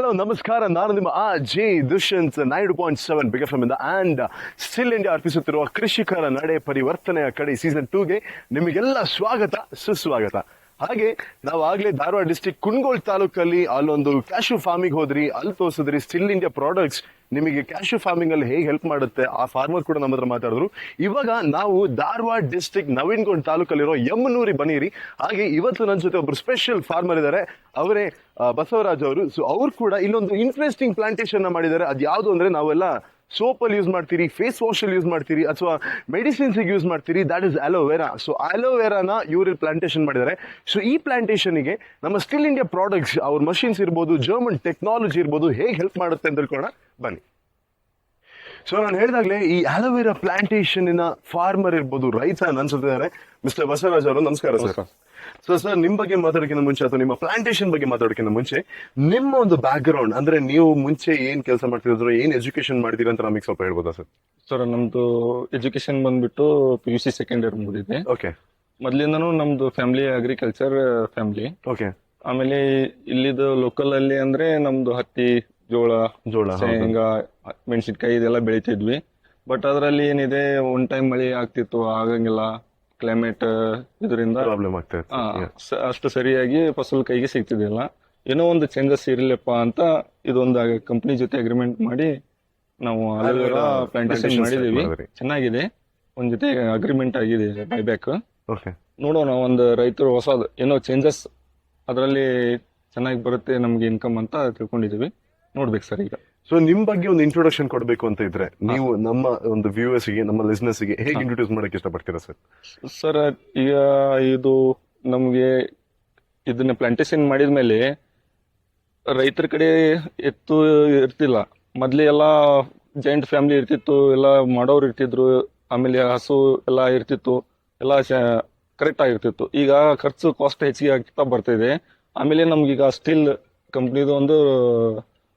Hello ನಮಸ್ಕಾರ, ನಾನು ನಿಮ್ಮ ದುಷ್ಯಂತ್ 9.7 ಬಿಗ್ ಎಫ್ಎಂ ಇಂದ ಅಂಡ್ ಸ್ಟಿಲ್ ಇಂಡಿಯಾ ಅರ್ಪಿಸುತ್ತಿರುವ ಕೃಷಿಕರ ನಡೆ ಪರಿವರ್ತನೆಯ ಕಡೆ ಸೀಸನ್ 2ಗೆ ನಿಮಗೆಲ್ಲ ಸ್ವಾಗತ ಸುಸ್ವಾಗತ. ಹಾಗೆ ನಾವು ಆಗ್ಲೇ ಧಾರವಾಡ ಡಿಸ್ಟಿಕ್ ಕುಂದಗೋಳ ತಾಲೂಕಲ್ಲಿ ಅಲ್ಲೊಂದು ಕ್ಯಾಶು ಫಾರ್ಮಿಂಗ್ ಹೋದ್ರಿ, ಅಲ್ಲಿ ತೋರಿಸಿದ್ರಿ ಸ್ಟಿಲ್ ಇಂಡಿಯಾ ಪ್ರಾಡಕ್ಟ್ಸ್ ನಿಮಗೆ ಕ್ಯಾಶು ಫಾರ್ಮಿಂಗ್ ಅಲ್ಲಿ ಹೇಗೆ ಹೆಲ್ಪ್ ಮಾಡುತ್ತೆ. ಆ ಫಾರ್ಮರ್ ಕೂಡ ನಮ್ಮ ಹತ್ರ ಮಾತಾಡಿದ್ರು. ಇವಾಗ ನಾವು ಧಾರವಾಡ ಡಿಸ್ಟಿಕ್ ನವೀನಗೊಂಡ್ ತಾಲೂಕಲ್ಲಿರೋ ಯಮ್ಮನೂರಿ ಬನ್ನಿರಿ. ಹಾಗೆ ಇವತ್ತು ನನ್ನ ಜೊತೆ ಒಬ್ರು ಸ್ಪೆಷಲ್ ಫಾರ್ಮರ್ ಇದ್ದಾರೆ, ಅವರೇ ಬಸವರಾಜ್ ಅವರು. ಸೊ ಅವ್ರು ಕೂಡ ಇಲ್ಲೊಂದು ಇಂಟ್ರೆಸ್ಟಿಂಗ್ ಪ್ಲಾಂಟೇಶನ್ ಮಾಡಿದ್ದಾರೆ. ಅದು ಯಾವುದು ಅಂದ್ರೆ ನಾವೆಲ್ಲ ಸೋಪ್ ಅಲ್ಲಿ ಯೂಸ್ ಮಾಡ್ತೀರಿ, ಫೇಸ್ ವಾಶ್ ಅಲ್ಲಿ ಯೂಸ್ ಮಾಡ್ತೀರಿ, ಅಥವಾ ಮೆಡಿಸಿನ್ಸ್ ಯೂಸ್ ಮಾಡ್ತೀರಿ, ದಟ್ ಇಸ್ ಅಲೋವೆರಾ. ಸೊ ಅಲೋವೆರಾನ ಇವ್ರ ಪ್ಲಾಂಟೇಶನ್ ಮಾಡಿದ್ದಾರೆ. ಸೊ ಈ ಪ್ಲಾಂಟೇಶನ್ಗೆ ನಮ್ಮ ಸ್ಟಿಲ್ ಇಂಡಿಯಾ ಪ್ರಾಡಕ್ಟ್ಸ್, ಅವ್ರ ಮಷಿನ್ಸ್ ಇರ್ಬೋದು, ಜರ್ಮನ್ ಟೆಕ್ನಾಲಜಿ ಇರ್ಬೋದು, ಹೇಗೆ ಹೆಲ್ಪ್ ಮಾಡುತ್ತೆ ಅಂತ ತಿಳ್ಕೊಳ್ಳೋಣ ಬನ್ನಿ. ಸೊ ನಾನು ಹೇಳಿದಾಗಲೇ ಈ ಅಲೋವೆರಾ ಪ್ಲಾಂಟೇಶನ್ ಫಾರ್ಮರ್ ಇರ್ಬೋದು, ರೈತ ಅನ್ಸುತ್ತಿದ್ದಾರೆ ಮಿಸ್ಟರ್ ಬಸವರಾಜ್ ಅವರು. ನಮಸ್ಕಾರ ಸರ್. ಸೊ ಸರ್, ನಿಮ್ ಬಗ್ಗೆ ಮಾತಾಡೋಕ್ಕಿಂತ ಮುಂಚೆ ಅಥವಾ ನಿಮ್ಮ ಪ್ಲಾಂಟೇಶನ್ ಬಗ್ಗೆ ಮಾತಾಡೋಕ್ಕಿಂತ ಮುಂಚೆ ನಿಮ್ಮ ಒಂದು ಬ್ಯಾಕ್ ಗ್ರೌಂಡ್, ಅಂದ್ರೆ ನೀವು ಮುಂಚೆ ಏನ್ ಕೆಲಸ ಮಾಡ್ತಿದ್ರು, ಏನ್ ಎಜುಕೇಶನ್ ಮಾಡಿದಿರ ಅಂತ ನಮಗೆ ಸ್ವಲ್ಪ ಹೇಳ್ಬೋದಾ ಸರ್? ಸರ್, ನಮ್ದು ಎಜುಕೇಶನ್ ಬಂದ್ಬಿಟ್ಟು PUC ಸೆಕೆಂಡ್ ಇಯರ್ ಮುಗಿದಿದೆ. ಓಕೆ. ಮೊದ್ಲಿಂದನೂ ನಮ್ದು ಫ್ಯಾಮಿಲಿ ಅಗ್ರಿಕಲ್ಚರ್ ಫ್ಯಾಮಿಲಿ. ಓಕೆ. ಆಮೇಲೆ ಇಲ್ಲಿದು ಲೋಕಲ್ ಅಲ್ಲಿ ಅಂದ್ರೆ ನಮ್ದು ಹತ್ತಿ, ಜೋಳ, ಶೇಂಗಾ, ಮೆಣಸಿನ್ಕಾಯಿ ಇದೆಲ್ಲ ಬೆಳಿತಿದ್ವಿ. ಬಟ್ ಅದರಲ್ಲಿ ಏನಿದೆ, ಒನ್ ಟೈಮ್ ಮಳೆ ಆಗ್ತಿತ್ತು, ಆಗಂಗಿಲ್ಲ, ಕ್ಲೈಮೇಟ್ ಇದರಿಂದ ಪ್ರಾಬ್ಲಮ್ ಆಗ್ತಾ ಇತ್ತು. ಅಷ್ಟು ಸರಿಯಾಗಿ ಫಸಲ್ ಕೈಗೆ ಸಿಗ್ತಿದ್ದಿಲ್ಲ. ಏನೋ ಒಂದು ಚೇಂಜಸ್ ಇರಲಿಪ್ಪ ಅಂತ ಇದೊಂದು ಕಂಪನಿ ಜೊತೆ ಅಗ್ರಿಮೆಂಟ್ ಮಾಡಿ ನಾವು ಅಲೋವೆರಾ ಪ್ಲಾಂಟೇಶನ್ ಮಾಡಿದೀವಿ. ಚೆನ್ನಾಗಿದೆ. ಒಂದ್ ಜೊತೆ ಅಗ್ರಿಮೆಂಟ್ ಆಗಿದೆ ಬೈಬ್ಯಾಕ್. ನೋಡೋಣ, ಒಂದು ರೈತರು ಹೊಸದು ಏನೋ ಚೇಂಜಸ್ ಅದರಲ್ಲಿ ಚೆನ್ನಾಗಿ ಬರುತ್ತೆ ನಮ್ಗೆ ಇನ್ಕಮ್ ಅಂತ ತಿಳ್ಕೊಂಡಿದೀವಿ. ನೋಡ್ಬೇಕು ಸರ್ ಈಗ. ಸೊ ನಿಮ್ ಬಗ್ಗೆ ಒಂದು ಇಂಟ್ರೊಡಕ್ಷನ್ ಕೊಡ್ಬೇಕು ಅಂತ ಇದ್ರೆ ನೀವು ನಮ್ಮ ಒಂದು ವ್ಯೂವರ್ಸ್ ಗೆ, ನಮ್ಮ ಲಿಸ್ನರ್ಸ್ ಗೆ ಹೇಗೆ ಇಂಟ್ರೊಡ್ಯೂಸ್ ಮಾಡಕ್ಕೆ ಇಷ್ಟಪಡ್ತೀರಾ ಸರ್? ಸರ್, ಈಗ ಇದು ನಮ್ಗೆ ಇದನ್ನ ಪ್ಲಾಂಟೇಶನ್ ಮಾಡಿದ್ಮೇಲೆ ರೈತರ ಕಡೆ ಎತ್ತು ಇರ್ತಿಲ್ಲ. ಮೊದ್ಲೇ ಎಲ್ಲ ಜಾಯಿಂಟ್ ಫ್ಯಾಮಿಲಿ ಇರ್ತಿತ್ತು, ಎಲ್ಲ ಮಾಡೋರು ಇರ್ತಿದ್ರು, ಆಮೇಲೆ ಹಸು ಎಲ್ಲ ಇರ್ತಿತ್ತು, ಎಲ್ಲ ಕರೆಕ್ಟ್ ಆಗಿರ್ತಿತ್ತು. ಈಗ ಖರ್ಚು ಕಾಸ್ಟ್ ಹೆಚ್ಚಿಗೆ ಆಗ್ತಾ ಬರ್ತಿದೆ. ಆಮೇಲೆ ನಮ್ಗೀಗ ಸ್ಟಿಲ್ ಕಂಪ್ನಿದು ಒಂದು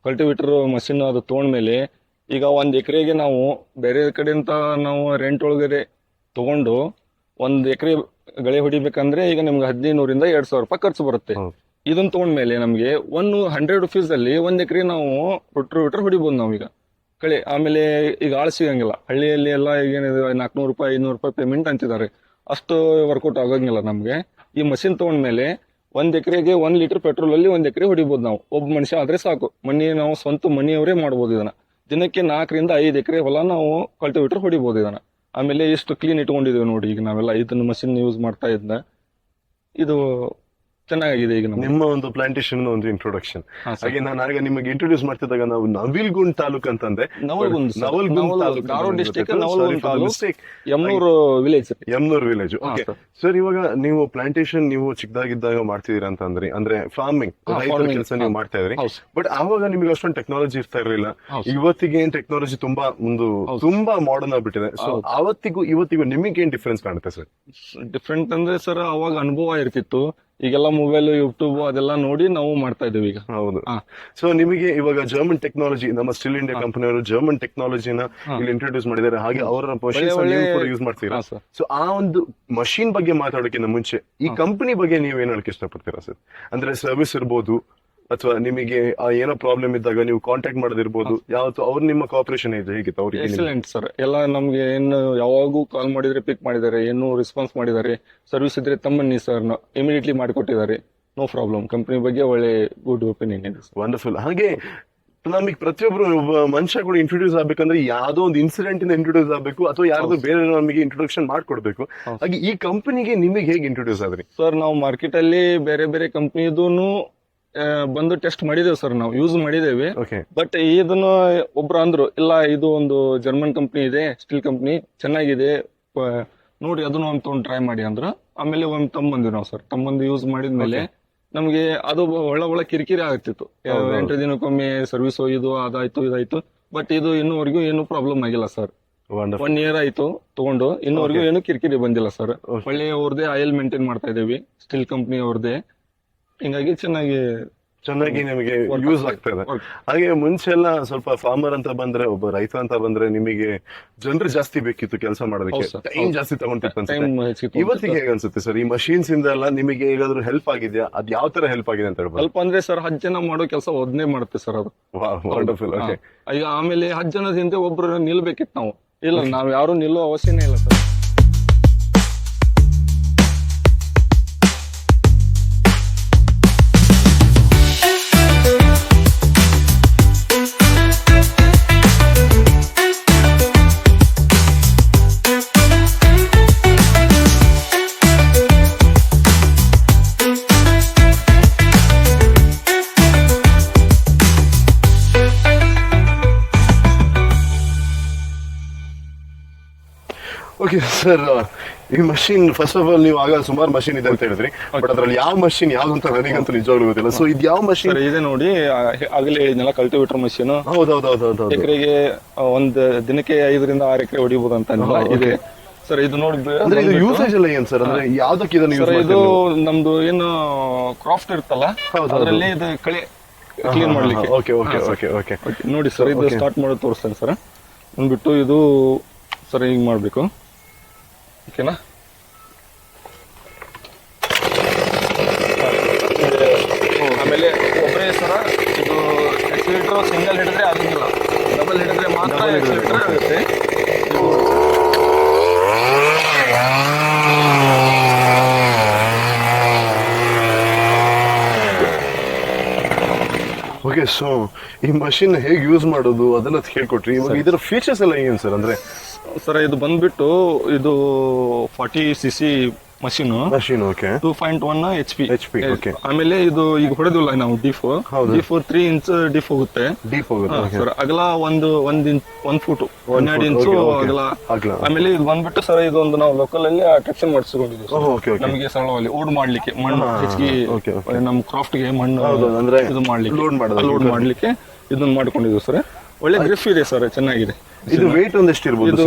ಕಲ್ಟಿವೇಟರ್ ಮಷಿನ್ ಅದು ತೊಗೊಂಡ್ಮೇಲೆ ಈಗ 1 ಎಕರೆಗೆ ನಾವು ಬೇರೆ ಕಡೆಯಿಂದ ನಾವು ರೆಂಟ್ ಒಳಗಡೆ ತಗೊಂಡು 1 ಎಕರೆ ಗಳೆ ಹೊಡಿಬೇಕಂದ್ರೆ ಈಗ ನಿಮ್ಗೆ 1500 ರಿಂದ 2000 ರೂಪಾಯಿ ಖರ್ಚು ಬರುತ್ತೆ. ಇದನ್ನ ತಗೊಂಡ್ಮೇಲೆ ನಮ್ಗೆ 100 ರೂಪೀಸ್ ಅಲ್ಲಿ 1 ಎಕರೆ ನಾವು ರೋಟೋವೇಟರ್ ಹೊಡಿಬಹುದು ನಾವೀಗ ಕಳೆ. ಆಮೇಲೆ ಈಗ ಆಳು ಸಿಗಂಗಿಲ್ಲ ಹಳ್ಳಿಯಲ್ಲಿ ಎಲ್ಲ, ಈಗ 400 ರೂಪಾಯಿ 500 ರೂಪಾಯಿ ಪೇಮೆಂಟ್ ಅಂತಿದ್ದಾರೆ. ಅಷ್ಟು ವರ್ಕೌಟ್ ಆಗಂಗಿಲ್ಲ ನಮ್ಗೆ. ಈ ಮಷಿನ್ ತಗೊಂಡ್ಮೇಲೆ 1 ಎಕರೆಗೆ 1 ಲೀಟರ್ ಪೆಟ್ರೋಲ್ ಅಲ್ಲಿ 1 ಎಕರೆ ಹೊಡಿಬಹುದು ನಾವು. ಒಬ್ಬ ಮನುಷ್ಯ ಆದ್ರೆ ಸಾಕು. ನಾವು ಸ್ವಂತ ಮನೆಯವರೇ ಮಾಡ್ಬೋದು ಇದನ್ನ. ದಿನಕ್ಕೆ 4 ರಿಂದ 5 ಎಕರೆ ಹೊಲ ನಾವು ಕಲ್ಟಿವೇಟರ್ ಹೊಡಿಬಹುದು ಇದನ್ನ. ಆಮೇಲೆ ಎಷ್ಟು ಕ್ಲೀನ್ ಇಟ್ಕೊಂಡಿದೀವಿ ನೋಡಿ. ಈಗ ನಾವೆಲ್ಲ ಇದನ್ನ ಮಷಿನ್ ಯೂಸ್ ಮಾಡ್ತಾ ಇದ್ದ ಇದು ಚೆನ್ನಾಗಿದೆ. ಈಗ ನಿಮ್ಮ ಒಂದು ಪ್ಲಾಂಟೇಶನ್ ಒಂದು ಇಂಟ್ರೊಡಕ್ಷನ್. ಹಾಗೆ ನಾನು ಆಗ ನಿಮಗೆ ಇಂಟ್ರೊಡ್ಯೂಸ್ ಮಾಡ್ತಿದ್ದಾಗ ನಾವು ನವಿಲ್ಗುಂಡ್ ತಾಲೂಕ್ ಅಂತಂದೆ. Dharwad district Yammanur village. Okay sir, ಇವಾಗ ನೀವು ಪ್ಲಾಂಟೇಶನ್ ನೀವು ಚಿಕ್ಕದಾಗಿದ್ದಾಗ ಮಾಡ್ತಿದ್ದೀರಾ ಅಂತ ಅಂದ್ರೆ ಫಾರ್ಮಿಂಗ್ ಕೆಲಸ ನೀವು ಮಾಡ್ತಾ ಇದ್ರಿ. ಬಟ್ ಆವಾಗ ನಿಮಗೆ ಅಷ್ಟೊಂದು ಟೆಕ್ನಾಲಜಿ ಇರ್ತಾ ಇರಲಿಲ್ಲ. ಇವತ್ತಿಗೆ ಏನ್ ಟೆಕ್ನಾಲಜಿ ತುಂಬಾ ಮಾಡರ್ನ್ ಆಗ್ಬಿಟ್ಟಿದೆ. ಸೊ ಅವತ್ತಿಗೂ ಇವತ್ತಿಗೂ ನಿಮಗೆ ಏನ್ ಡಿಫ್ರೆನ್ಸ್ ಕಾಣುತ್ತೆ ಸರ್? ಡಿಫ್ರೆಂಟ್ ಅಂದ್ರೆ ಸರ್, ಅವಾಗ ಅನುಭವ ಇರ್ತಿತ್ತು. ಈಗೆಲ್ಲ ಮೊಬೈಲ್, ಯೂಟ್ಯೂಬ್ ಅದೆಲ್ಲ ನೋಡಿ ನಾವು ಮಾಡ್ತಾ ಇದೀವಿ ಈಗ. ಹೌದು. ಸೊ ನಿಮಗೆ ಇವಾಗ ಜರ್ಮನ್ ಟೆಕ್ನಾಲಜಿ, ನಮ್ಮ ಸ್ಟಿಲ್ ಇಂಡಿಯಾ ಕಂಪನಿಯವರು ಜರ್ಮನ್ ಟೆಕ್ನಾಲಜಿನ ಇಲ್ಲಿ ಇಂಟ್ರೊಡ್ಯೂಸ್ ಮಾಡಿದ್ದಾರೆ. ಹಾಗೆ ಅವರ ಯೂಸ್ ಮಾಡ್ತೀರಾ. ಸೊ ಆ ಒಂದು ಮಷೀನ್ ಬಗ್ಗೆ ಮಾತಾಡೋಕ್ಕಿಂತ ಮುಂಚೆ ಈ ಕಂಪನಿ ಬಗ್ಗೆ ನೀವು ಏನ್ ಹೇಳಕ್ ಇಷ್ಟಪಡ್ತೀರಾ ಸರ್? ಅಂದ್ರೆ ಸರ್ವಿಸ್ ಇರ್ಬೋದು, ಅಥವಾ ನಿಮಗೆ ಏನೋ ಪ್ರಾಬ್ಲಮ್ ಇದ್ದಾಗ ನೀವು ಕಾಂಟ್ಯಾಕ್ಟ್ ಮಾಡೋದಿರ್ಬೋದು, ಯಾವತ್ತು ಅವ್ರು ನಿಮ್ಮ ಕೋಆಪರೇಷನ್ ಹೇಗಿತ್ತು ಅವ್ರಿಗೆ? Excellent sir. ಎಲ್ಲ ನಮ್ಗೆ ಏನು ಯಾವಾಗೂ ಕಾಲ್ ಮಾಡಿದ್ರೆ ಪಿಕ್ ಮಾಡಿದ್ದಾರೆ, ಏನು ರೆಸ್ಪಾನ್ಸ್ ಮಾಡಿದ್ದಾರೆ. ಸರ್ವಿಸ್ ಇದ್ರೆ ತಮ್ಮನ್ನಿ ಸರ್ ಇಮಿಡಿಯೇಟ್ಲಿ ಮಾಡಿಕೊಟ್ಟಿದ್ದಾರೆ. No problem. ಕಂಪನಿ ಬಗ್ಗೆ ಒಳ್ಳೆ ಗುಡ್ ಒಪಿನಿಯನ್ ಇದೆ. ವಂಡರ್ಫುಲ್. ಹಾಗೆ ನಮಗೆ ಪ್ರತಿಯೊಬ್ರು ಒಬ್ಬ ಮನುಷ್ಯ ಕೂಡ ಇಂಟ್ರೊಡ್ಯೂಸ್ ಆಗ್ಬೇಕಂದ್ರೆ ಯಾವ್ದೋ ಒಂದು ಇನ್ಸಿಡೆಂಟ್ ಇಂದ ಇಂಟ್ರೊಡ್ಯೂಸ್ ಆಗ್ಬೇಕು, ಅಥವಾ ಯಾರ್ದು ಬೇರೆ ನಮಗೆ ಇಂಟ್ರೊಡಕ್ಷನ್ ಮಾಡ್ಕೊಡ್ಬೇಕು. ಹಾಗೆ ಈ ಕಂಪನಿಗೆ ನಿಮಗೆ ಹೇಗೆ ಇಂಟ್ರೊಡ್ಯೂಸ್ ಆದ್ರಿ ಸರ್? ನಾವು ಮಾರ್ಕೆಟ್ ಅಲ್ಲಿ ಬೇರೆ ಬೇರೆ ಕಂಪನಿದೂನು ಬಂದು ಟೆಸ್ಟ್ ಮಾಡಿದೇವೆ ಸರ್, ನಾವು ಯೂಸ್ ಮಾಡಿದ್ದೇವೆ. ಬಟ್ ಇದನ್ನು ಒಬ್ರು ಅಂದ್ರು, ಇಲ್ಲ ಇದು ಒಂದು ಜರ್ಮನ್ ಕಂಪ್ನಿ ಇದೆ, ಸ್ಟೀಲ್ ಕಂಪ್ನಿ ಚೆನ್ನಾಗಿದೆ ನೋಡಿ, ಅದನ್ನು ಒಂದು ತಗೊಂಡು ಟ್ರೈ ಮಾಡಿ ಅಂದ್ರು. ಆಮೇಲೆ ಒಂದು ತಮ್ಮಂದಿವಿ ನಾವು ಸರ್. ತಮ್ಮಂದು ಯೂಸ್ ಮಾಡಿದ್ಮೇಲೆ ನಮ್ಗೆ ಅದು ಒಳ್ಳೆ ಕಿರಿಕಿರಿ ಆಗ್ತಿತ್ತು. 8 ದಿನಕ್ಕೊಮ್ಮೆ ಸರ್ವಿಸ್ ಇದು ಅದಾಯ್ತು ಇದಾಯ್ತು. ಬಟ್ ಇದು ಇನ್ನೂವರೆಗೂ ಏನು ಪ್ರಾಬ್ಲಮ್ ಆಗಿಲ್ಲ ಸರ್. 1 ಇಯರ್ ಆಯ್ತು ತಗೊಂಡು, ಇನ್ನೂವರೆಗೂ ಏನು ಕಿರಿಕಿರಿ ಬಂದಿಲ್ಲ ಸರ್. ಒಳ್ಳೆ ಅವ್ರದೇ ಆಯಿಲ್ ಮೇಂಟೈನ್ ಮಾಡ್ತಾ ಇದೇವಿ, ಸ್ಟೀಲ್ ಕಂಪ್ನಿ ಅವ್ರದೇ. ಹಿಂಗಾಗಿ ಚೆನ್ನಾಗಿ ಚೆನ್ನಾಗಿ ನಿಮಗೆ ಯೂಸ್ ಆಗ್ತಾ ಇದೆ. ಹಾಗೆ ಮುಂಚೆ ಎಲ್ಲ ಸ್ವಲ್ಪ ಫಾರ್ಮರ್ ಅಂತ ಬಂದ್ರೆ, ಒಬ್ಬ ರೈತ ಅಂತ ಬಂದ್ರೆ ನಿಮಗೆ ಜನರು ಜಾಸ್ತಿ ಬೇಕಿತ್ತು ಕೆಲಸ ಮಾಡೋದಕ್ಕೆ, ಟೈಮ್ ಜಾಸ್ತಿ ತಗೊಂತಿತ್ತು ಅನ್ಸುತ್ತೆ. ಇವತ್ತಿಗೆ ಹೇಗೆ ಅನ್ಸುತ್ತೆ ಸರ್ ಈ ಮಷೀನ್ಸ್ ಇಂದ ಎಲ್ಲ ನಿಮಗೆ ಹೇಗಾದ್ರೂ ಹೆಲ್ಪ್ ಆಗಿದೆಯಾ? ಅದ್ ಯಾವ ತರ ಹೆಲ್ಪ್ ಆಗಿದೆ ಅಂತ ಹೇಳ್ಬೋದು? ಸ್ವಲ್ಪ ಅಂದ್ರೆ ಸರ್ 10 ಜನ ಮಾಡೋ ಕೆಲಸ ಒದ್ನೇ ಮಾಡುತ್ತೆ ಸರ್ ಅದು. ವಂಡರ್ಫುಲ್. ಓಕೆ, ಈಗ ಆಮೇಲೆ 10 ಜನದ ಹಿಂದೆ ಒಬ್ರು ನಿಲ್ಬೇಕಿತ್ತು ನಾವು, ಇಲ್ಲ ನಾವ್ ಯಾರು ನಿಲ್ಲೋ ಅವಶ್ಯನೇ ಇಲ್ಲ ಸರ್. ಓಕೆ ಸರ್, ಈ ಮಷಿನ್ ಫಸ್ಟ್ ಆಫ್ ಆಲ್ ನೀವು ಆಗ ಸುಮಾರು ಮಷಿನ್ ಇದೆ ಅಂತ ಹೇಳಿದ್ರಿ, ಬಟ್ ಅದ್ರಲ್ಲಿ ಯಾವ ಮಷಿನ್ ಯಾವ್ದು ಅಂತ ನನಗಂತೂ ನಿಜವಾಗ್ಲೂ ಗೊತ್ತಿಲ್ಲ. ಸೊ ಇದು ಯಾವ ಮಷಿನ್ ಇದೆ ನೋಡಿ, ಆಗಲೇ ಹೇಳಿದ್ನಲ್ಲ ಕಲ್ಟಿವೇಟರ್ ಮಷೀನ್. ಹೌದೌದೌದೌದು. ಎಕರೆಗೆ ಒಂದು ದಿನಕ್ಕೆ 5 ರಿಂದ 6 ಎಕರೆ ಹೊಡಿಬಹುದು ಅಂತ ಇದೆ ಸರ್. ಇದು ನೋಡಿ ಅಂದ್ರೆ ಇದು ಯೂಸೇಜ್ ಎಲ್ಲ ಏನ್ ಸರ್? ಅಂದ್ರೆ ಯಾವ್ದಕ್ಕೆ ಇದನ್ನ ಯೂಸ್ ಇದು ನಮ್ದು ಏನು ಕ್ರಾಫ್ಟ್ ಇರುತ್ತಲ್ಲ ಅದರಲ್ಲಿ ಇದು ಕಳೆ ಕ್ಲೀನ್ ಮಾಡ್ಲಿಕ್ಕೆ. ಓಕೆ ಓಕೆ ಓಕೆ ಓಕೆ ನೋಡಿ ಸರ್, ಇದು ಸ್ಟಾರ್ಟ್ ಮಾಡೋದು ತೋರಿಸ್ತೇನೆ ಸರ್. ಅಂದ್ಬಿಟ್ಟು ಇದು ಸರ್ ಹಿಂಗ್ ಮಾಡ್ಬೇಕು, ಓಕೆನಾ? ಆಮೇಲೆ ಒಬ್ಬರೇ ಸರ ಇದು ಎಕ್ಸಿಲೇಟರ್ ಸಿಂಗಲ್ ಹಿಡಿದ್ರೆ ಆಗೋದಿಲ್ಲ, ಡಬಲ್ ಹಿಡಿದ್ರೆ ಮಾತ್ರ ಎಕ್ಸಿಲೇಟರ್ ಆಗುತ್ತೆ. ಓಕೆ, ಸೊ ಈ ಮಷಿನ್ ಹೇಗೆ ಯೂಸ್ ಮಾಡೋದು ಅದೆಲ್ಲ ಹೇಳ್ಕೊಟ್ರಿ. ಇವಾಗ ಇದರ ಫೀಚರ್ಸ್ ಎಲ್ಲ ಏನ್ ಸರ್? ಅಂದ್ರೆ ಸರ್ ಇದು ಬಂದ್ಬಿಟ್ಟು ಇದು 40cc machine. Okay, 2.1 HP. Okay. ಆಮೇಲೆ ಇದು ಈಗ ಹೊಡೆದಿಲ್ಲ ನಾವು ಡಿಫೋ 3 ಇಂಚ್ ಡಿಫ್ ಹೋಗುತ್ತೆ. ಸರ್ ಅಗಲ 1 ಫೂಟ್ 12 ಇಂಚು ಅಗಲ. ಆಮೇಲೆ ಇದು ಬಂದ್ಬಿಟ್ಟು ಸರ್ ಇದೊಂದು ನಾವು ಲೋಕಲ್ ಅಲ್ಲಿ ಅಟ್ರಾಕ್ಷನ್ ಮಾಡಿಸ್ಕೊಂಡಿದ್ದೀವಿ ನಮಗೆ ಸರಳವಾಗಿ ಓಡ್ ಮಾಡ್ಲಿಕ್ಕೆ, ಮಣ್ಣು ಹೆಚ್ಚಿಗೆ ನಮ್ಮ ಕ್ರಾಫ್ಟ್ ಗೆ ಮಣ್ಣು ಇದು ಮಾಡ್ಲಿಕ್ಕೆ, ಲೋಡ್ ಮಾಡ್ಲಿಕ್ಕೆ ಇದನ್ನ ಮಾಡ್ಕೊಂಡಿದ್ದೀವಿ ಸರ್. ಒಳ್ಳೆ ಗ್ರಿಪ್ ಇದೆ ಸರ್, ಚೆನ್ನಾಗಿದೆ. ಇದು ವೇಟ್ ಒಂದೆಷ್ಟು ಇರ್ಬೋದು? ಇದು